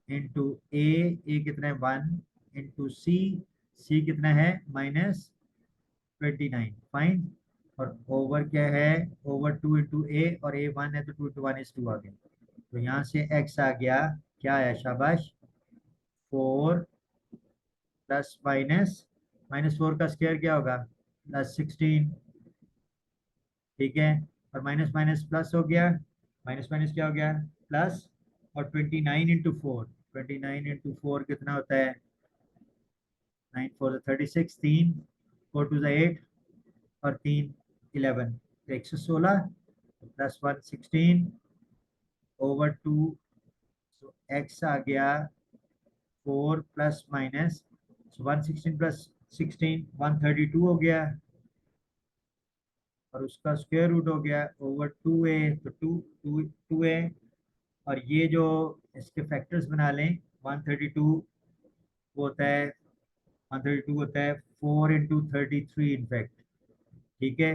इंटू ए कितना है? 1 इंटू सी कितना है? -29, फाइन। और ओवर क्या है? ओवर 2 इंटू ए, और ए 1 है तो 2 इंटू 1 इज 2 आ गया। तो यहाँ से x आ गया, क्या आया? शाबाश, 4 प्लस -4 का स्क्वायर क्या होगा? +16, ठीक है। और माइनस माइनस प्लस हो गया, माइनस माइनस क्या हो गया? प्लस। और 29 इंटू 4, 29 इंटू 4 कितना होता है? 9 4 36, 3 4 2 8 और 3 11, तो 116 प्लस 1 16 ओवर 2, तो x आ गया 4 प्लस माइनस 116 प्लस 16 132 हो गया, और उसका स्क्वायर रूट हो गया ओवर 2a, तो 2a, और ये जो इसके फैक्टर्स बना लें 132 वो होता है 132 होता है 4 इंटू 33 इनफैक्ट, ठीक है।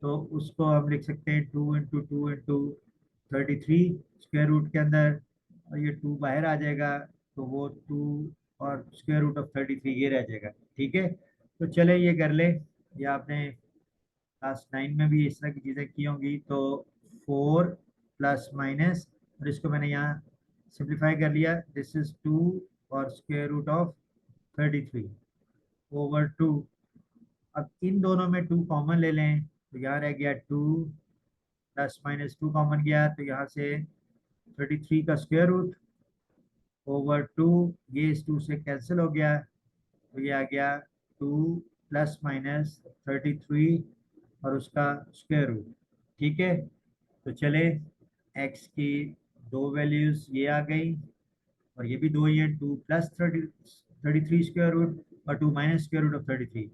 तो उसको हम लिख सकते हैं 2 इंटू स्क्वायर रूट के अंदर, और ये 2 बाहर आ जाएगा, तो वो 2 और स्क्वायर रूट ऑफ 33 ये रह जाएगा, ठीक है। तो चले ये कर ले, ये आपने क्लास 9 में भी इस तरह की चीज़ें की होंगी। तो 4 प्लस माइनस, और इसको मैंने यहाँ सिंप्लीफाई कर लिया, दिस इज 2 और स्क्वायर रूट ऑफ 33 ओवर 2। अब इन दोनों में 2 कॉमन ले लें, तो यहाँ रह गया 2 प्लस माइनस 2 कॉमन गया, तो यहाँ से 33 का स्क्वायर रूट ओवर 2, ये इस 2 से कैंसिल हो गया, तो ये आ गया 2 प्लस माइनस 33 और उसका स्क्वायर रूट, ठीक है। तो चले x की दो वैल्यूज ये आ गई, और ये भी दो ही है, 2 प्लस 33 स्क्वायर रूट और 2 माइनस स्क्वायर रूट ऑफ 33।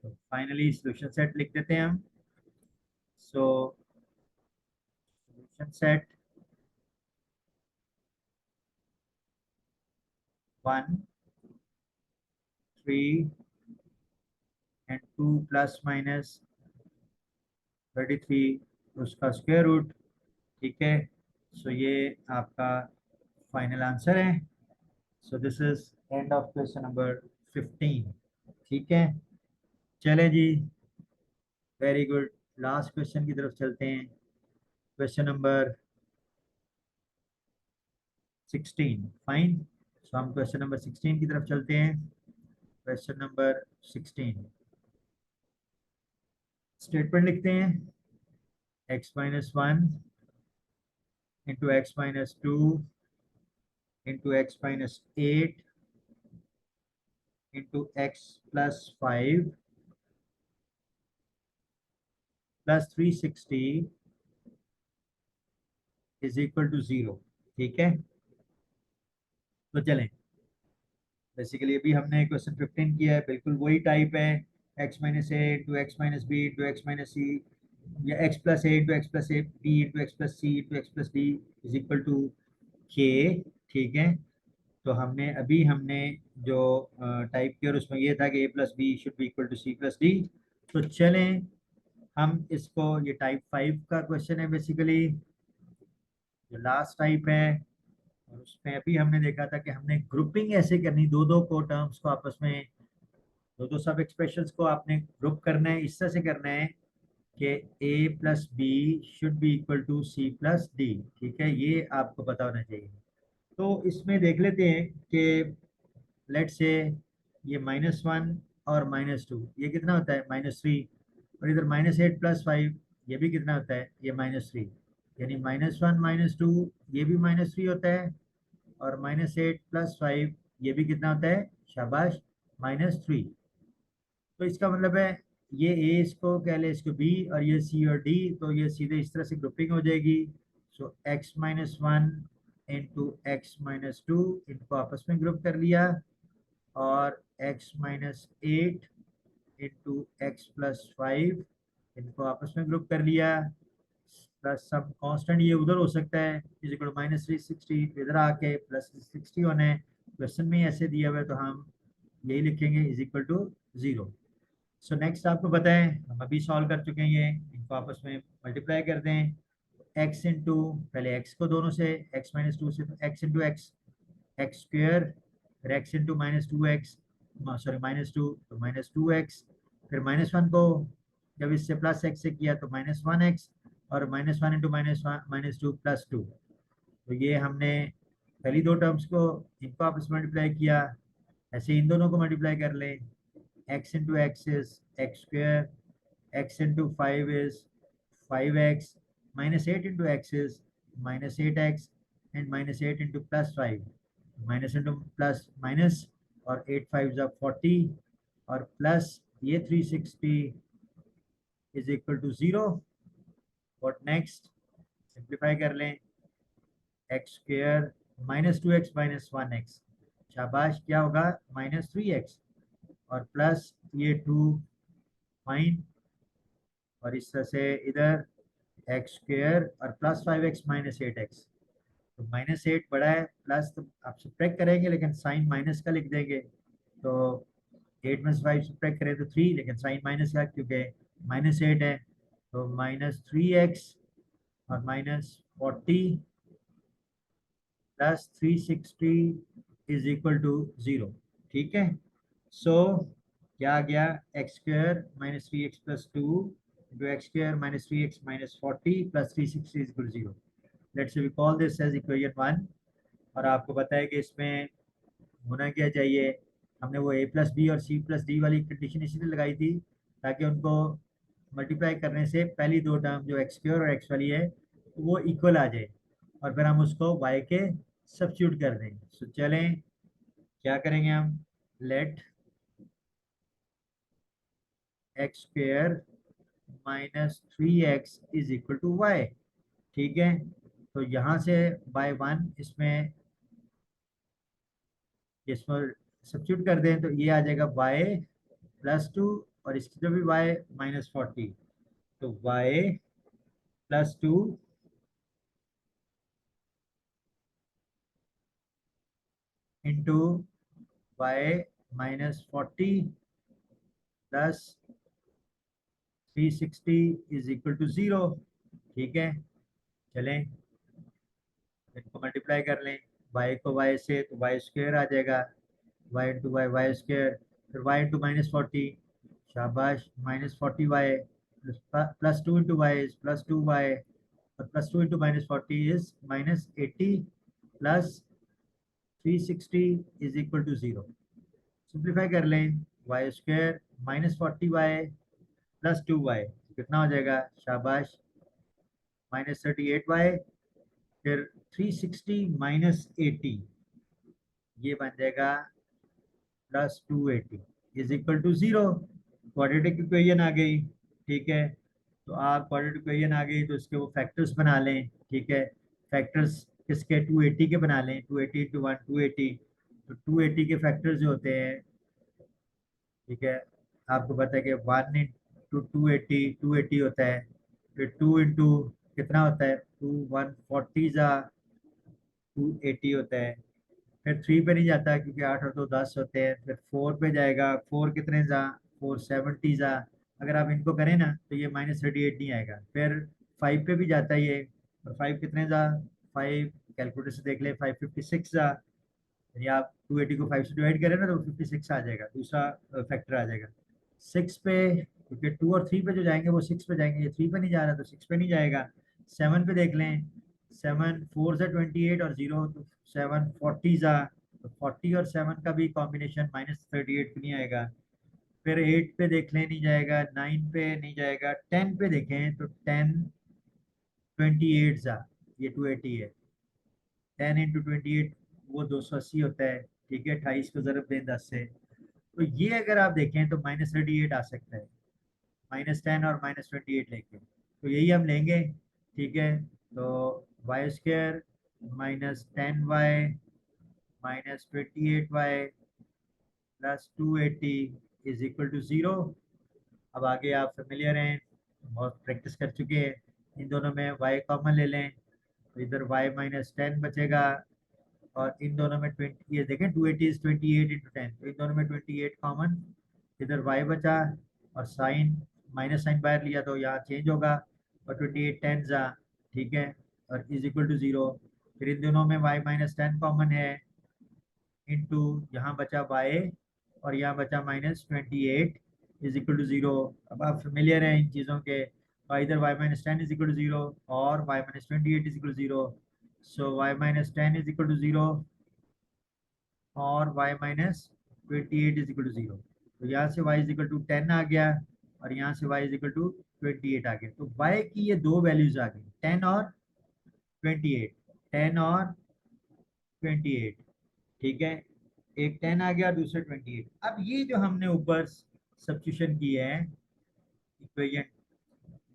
तो फाइनली सॉल्यूशन सेट लिख देते हैं हम। सो solution set 1 3 and 2 plus minus 33 उसका स्क्वायर रूट, ठीक है। सो ये आपका फाइनल आंसर है। सो this is end of question number 15, ठीक है। चले जी, वेरी गुड। लास्ट क्वेश्चन की तरफ चलते हैं, क्वेश्चन नंबर 16, फाइन। सो हम क्वेश्चन नंबर 16 की तरफ चलते हैं। क्वेश्चन नंबर 16 स्टेटमेंट लिखते हैं, x minus 1 into x minus 2 into x minus 8 into x plus 5 plus 360 is equal to 0, ठीक है। तो चलें, बेसिकली अभी हमने क्वेश्चन 15 किया है, बिल्कुल वही टाइप है, x minus a into x minus b into x minus c, या x plus a into x plus a b into x plus c into x plus d is equal to k, ठीक है। तो हमने जो टाइप किया और उसमें ये था कि a plus b should be equal to c plus d. तो चलें, हम इसको, ये टाइप 5 का क्वेश्चन है बेसिकली, जो लास्ट टाइप है, और उसमें अभी हमने देखा था कि हमने ग्रुपिंग ऐसे करनी, दो दो को टर्म्स को आपस में, दो दो सब एक्सप्रेशंस को आपने ग्रुप करना है, इस तरह से करना है कि a plus b should be equal to c plus d, ठीक है, ये आपको पता होना चाहिए। तो इसमें देख लेते हैं कि लेट से ये -1 और -2, ये कितना होता है -3, और इधर -8 प्लस 5, ये भी कितना होता है, ये -3, यानी -1 -2 ये भी -3 होता है, और -8 प्लस 5 ये भी कितना होता है, शाबाश, -3। तो इसका मतलब है ये ए इसको कह ले, इसको बी, और ये सी और डी, तो ये सीधे इस तरह से ग्रुपिंग हो जाएगी। सो x minus 1 into x minus 2, इनको आपस में ग्रुप कर लिया, और x minus 8 into x plus 5, इनको आपस में ग्रुप कर लिया, प्लस सब कांस्टेंट ये उधर हो सकता है, इज इक्वल -360, इधर आके +360 होना है, क्वेश्चन में ही ऐसे दिया हुआ है, तो हम यही लिखेंगे is equal to 0। So next आपको पता है, हम अभी सॉल्व कर चुके हैं, ये इनको आपस में मल्टीप्लाई कर दें, x इंटू, पहले x को दोनों से, x माइनस 2 से, तो x into x, x square, फिर x इंटू -2x, सॉरी -2, तो -2x, फिर -1 को जब इससे प्लस x से किया तो -1x, और -1 इंटू -2 +2। तो ये हमने पहली दो टर्म्स को, इनको आपस में मल्टीप्लाई किया, ऐसे इन दोनों को मल्टीप्लाई कर लें, x into x is x square, x into 5 is 5x, -8 into x is -8x, and -8 into +5, minus into plus minus, और 8 5 जा 40 और प्लस ये 360 is equal to 0। What next, simplify कर लें, एक्स स्क्र -2x -1x, शाबाश, क्या होगा -3x और प्लस ये 2 फाइन, और इस तरह से इधर एक्स स्क्र और प्लस 5x -8x। तो -8 बड़ा है, प्लस तो आप सब्ट्रैक्ट करेंगे लेकिन साइन माइनस का लिख देंगे। तो 8 में से 5 सब्ट्रैक्ट करें तो 3, लेकिन साइन माइनस का क्योंकि -8 है। तो -3x और -40 प्लस 360 इज इक्वल टू 0। ठीक है, सो क्या आ गया, x square -3x plus 2 into x square -3x -40 plus 360 is equal to 0। Let's we call this as equation 1। और आपको पता है कि इसमें होना क्या चाहिए, हमने वो a प्लस बी और c प्लस डी वाली कंडीशन इसलिए लगाई थी ताकि उनको मल्टीप्लाई करने से पहली दो टर्म जो एक्स स्क्वायर और एक्स वाली है वो इक्वल आ जाए, और फिर हम उसको y के सब्स्टिट्यूट कर दें। सो चलें क्या करेंगे हम, let x square -3x is equal to y. ठीक है, तो यहाँ से बाय 1 इसमें इसमें सब्स्टिट्यूट कर दें तो ये आ जाएगा y +2, और इसकी जो भी y -40, तो y +2 into y -40 plus 360 is equal to 0। ठीक है, चलें इनको मल्टीप्लाई कर लें, y को y से तो y स्क्वायर आ जाएगा, y into y y square, फिर y इंटू -40, शाबाश, -40y plus 2 into y is +2y, और +2 into -40 is -80 plus 360 is equal to 0। Simplify कर लें, Y square -40y plus 2y कितना हो जाएगा, शाबाश, -38y, फिर 360 -80 ये बन जाएगा +280 is equal to 0। Quadratic equation आ गई। ठीक है, तो आप क्वाड्रेटिक इक्वेशन आ गई तो इसके वो फैक्टर्स बना लें। ठीक है, फैक्टर्स किसके, 280 के बना लें, 280 इंटू 1 280, तो 280 के फैक्टर्स जो होते हैं, ठीक है, आपको पता है कि 1 इंटू 280 होता है, फिर 2 इंटू कितना होता है, 2 140 जा 280 होता है, फिर 3 पे नहीं जाता क्योंकि 8 और 2 10 होते हैं, फिर 4 पे जाएगा, 4 कितने जा 470 जा, अगर आप इनको करें ना तो ये -38 नहीं आएगा। फिर 5 पे भी जाता है ये, और 5 कितने जा 5, कैलकुलेटर से देख ले, 556 जा, यानी आप 280 को 5 से डिवाइड करें ना तो 56 आ जाएगा, दूसरा फैक्टर आ जाएगा। 6 पे, क्योंकि 2 और 3 पे जो जाएंगे वो 6 पे जाएंगे, ये 3 पे नहीं जा रहा तो 6 पे नहीं जाएगा। 7 पे देख लें, 7 4 से 28 और 0 तो 7 40 जा, तो 40 और 7 का भी कॉम्बिनेशन -38 पे नहीं आएगा। फिर 8 पे देख लें, नहीं जाएगा, 9 पे नहीं जाएगा, 10 पे देखें तो 10 28 जा, ये 280 है, 10 इंटू 28 वो 280 होता है। ठीक है, 28 को ज़रब दें 10 से, तो ये अगर आप देखें तो -38 आ सकता है, -10 और -28 लेके, तो यही हम लेंगे। ठीक है, तो y square -10y -28y plus 280 is equal to 0। अब आगे आप फेमिलियर हैं, बहुत प्रैक्टिस कर चुके हैं, इन दोनों में y कॉमन ले लें तो इधर y -10 बचेगा, और इन दोनों में 20, ये देखें 280 इज 28 इंटू 10, तो इन दोनों में 28 कॉमन, इधर y बचा, और साइन माइनस साइन बाहर लिया तो यहाँ चेंज होगा, और 28 10 जा, ठीक है, और इज इक्वल टू 0। फिर इन दोनों में y -10 कॉमन है, इंटू यहाँ बचा y, और यहाँ बचा -28 इज इक्वल टू 0। अब आप फेमिलियर हैं इन चीज़ों के, इधर y -10 इज इक्वल टू 0 और y -28 is equal to 0। So y -10 is equal to 0 और y -28 इज इक्वल टू 0। तो यहाँ से y इज इक्वल टू 10 आ गया, और यहाँ से y इज इक्वल टू 28 आ गया। तो y की ये दो वैल्यूज आ गई, 10 और 28, 10 और 28। ठीक है, एक 10 आ गया, दूसरा 28। अब ये जो हमने ऊपर सब्स्टिट्यूशन की है इक्वेशन,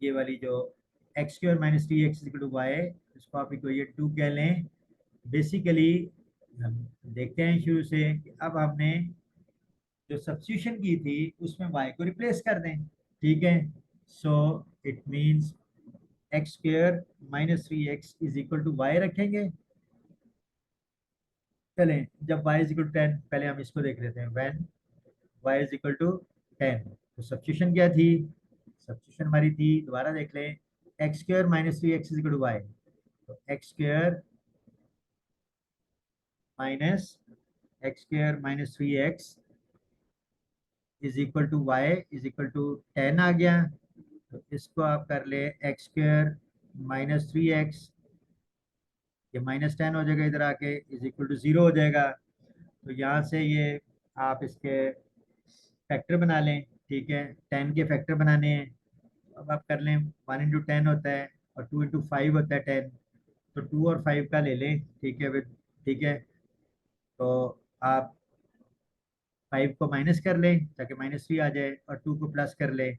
ये वाली जो x square minus three x equal to y, इसको आप इक्वेशन 2 कह लें। बेसिकली हम देखते हैं शुरू से कि अब हमने जो सब्स्टिट्यूशन की थी उसमें y को रिप्लेस कर दें। ठीक है, so it means x square minus three x is equal to y रखेंगे। चलें, जब y इज इक्वल टू 10, पहले हम इसको देख लेते हैं। When y is equal to 10, तो सब्स्टिट्यूशन क्या थी? सब्स्टिट्यूशन हमारी थी, दोबारा देख लें, x square minus three x is equal to y. तो x square minus three x is equal to y is equal to 10 आ गया। तो इसको आप कर ले x square minus three x, ये माइनस 10 हो जाएगा इधर आके, इज इक्वल टू 0 हो जाएगा। तो यहाँ से ये आप इसके फैक्टर बना लें। ठीक है, 10 के फैक्टर बनाने हैं। अब आप कर लें, 1 इंटू 10 होता है और 2 इंटू 5 होता है 10। तो 2 और 5 का ले लें। ठीक है फिर, ठीक है, तो आप 5 को माइनस कर लें ताकि माइनस थ्री आ जाए, और 2 को प्लस कर लें,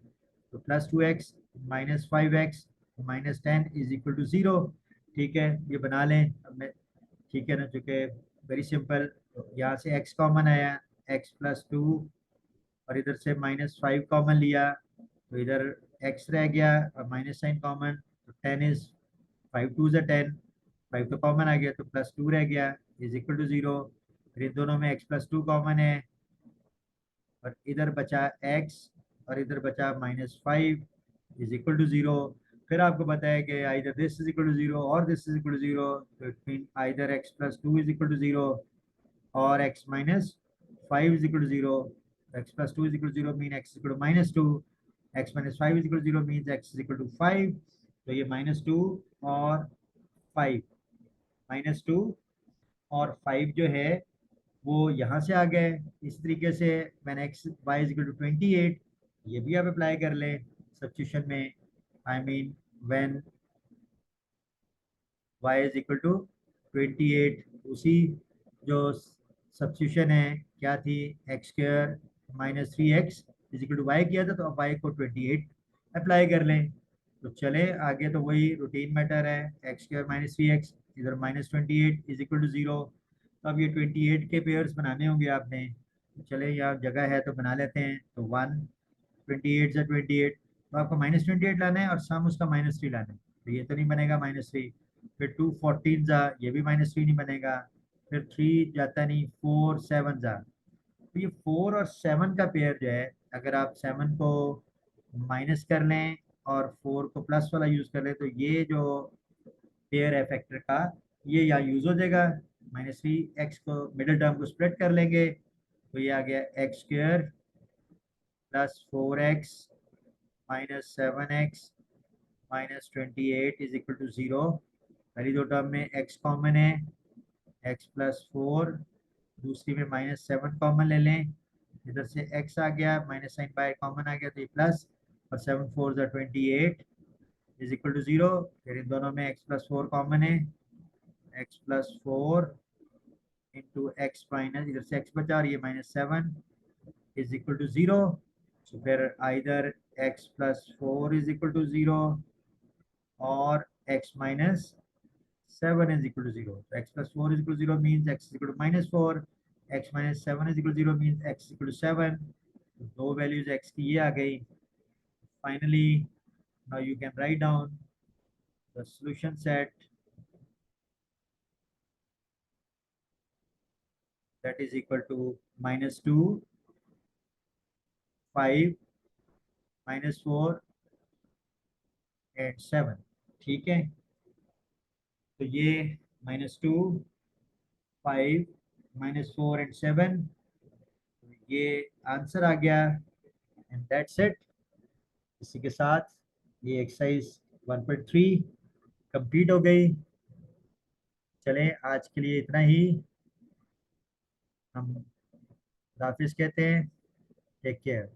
तो plus 2x minus 5x minus 10 is equal to 0। ठीक है, ये बना लें अब मैं। ठीक है ना, चूँकि वेरी सिंपल, तो यहाँ से x कॉमन आया, x प्लस टू, और इधर से माइनस 5 कॉमन लिया, तो इधर x रह गया और माइनस साइन कॉमन, तो 10 इज 5 टू ज़ 10, 5 तो कॉमन आ गया, तो प्लस 2 रह गया इज इक्वल टू 0। फिर इन दोनों में x प्लस टू कॉमन है, और इधर बचा x, और इधर बचा माइनस 5 इज इक्वल टू 0। फिर आपको पता है कि either this is equal to 0 और दिस इज इक्वल टू 0, तो it mean either x plus two is equal to 0 और x minus 5 is equal to 0। x plus two is equal to 0 mean x is equal to minus 2, x minus 5 is equal to 0 mean x is equal to 5। तो ये माइनस 2 और 5, माइनस 2 और 5 जो है वो यहाँ से आ गए। इस तरीके से मैंने x y is equal to 28, ये भी आप अप्लाई कर लें सब्स्टिट्यूशन में। I mean when y is equal to 28, उसी जो सब्स्टिट्यूशन है क्या थी, x square minus three x is equal to y किया था, तो अब y को 28 अप्लाई कर लें। तो चले आगे, तो वही रूटीन मैटर है, x square minus three x, इधर माइनस 28 इज इक्वल टू 0। तो अब ये 28 के पेयर्स बनाने होंगे आपने। तो चले, यहाँ जगह है तो बना लेते हैं। तो 1, 28 से 28, तो आपको माइनस 28 लाना है और सम उसका माइनस थ्री लाना है, तो ये तो नहीं बनेगा माइनस थ्री। फिर 2 14 जा, ये भी माइनस थ्री नहीं बनेगा। फिर 3 जाता नहीं, 4 7 जा, तो ये 4 और 7 का पेयर जो है, अगर आप 7 को माइनस कर लें और 4 को प्लस वाला यूज कर लें, तो ये जो पेयर है फैक्टर का, ये यहाँ यूज हो जाएगा। माइनस थ्री एक्स को मिडिल टर्म को स्प्लिट कर लेंगे, तो ये आ गया x square plus 4x minus 7x minus 28 is equal to 0। पहली दो टर्म में x कॉमन है, x प्लस 4, दूसरी में माइनस 7 कॉमन ले लें, इधर से x आ गया, माइनस साइन बाय कॉमन आ गया, तो ये प्लस, और 7 4 ज़ा 28 इज इक्वल टू 0। फिर इन दोनों में x प्लस 4 कॉमन है, x plus 4 into x minus, इधर से x बचा और ये माइनस 7 इज इक्वल टू 0। तो फिर either x plus 4 is equal to 0 और x minus 7 is equal to 0. So x plus 4 is equal to 0 means x is equal to minus 4. X minus 7 is equal to 0 means x is equal to 7. तो दो वैल्यूज x की ये आ गई। Finally, now you can write down the solution set, that is equal to minus 2, 5, minus 4 and 7। ठीक है, तो ये -2, 5, -4 and 7, ये आंसर आ गया। And that's it. इसी के साथ ये एक्सरसाइज 1.3 कंप्लीट हो गई। चलें, आज के लिए इतना ही। हम हाफिज कहते हैं। Take care.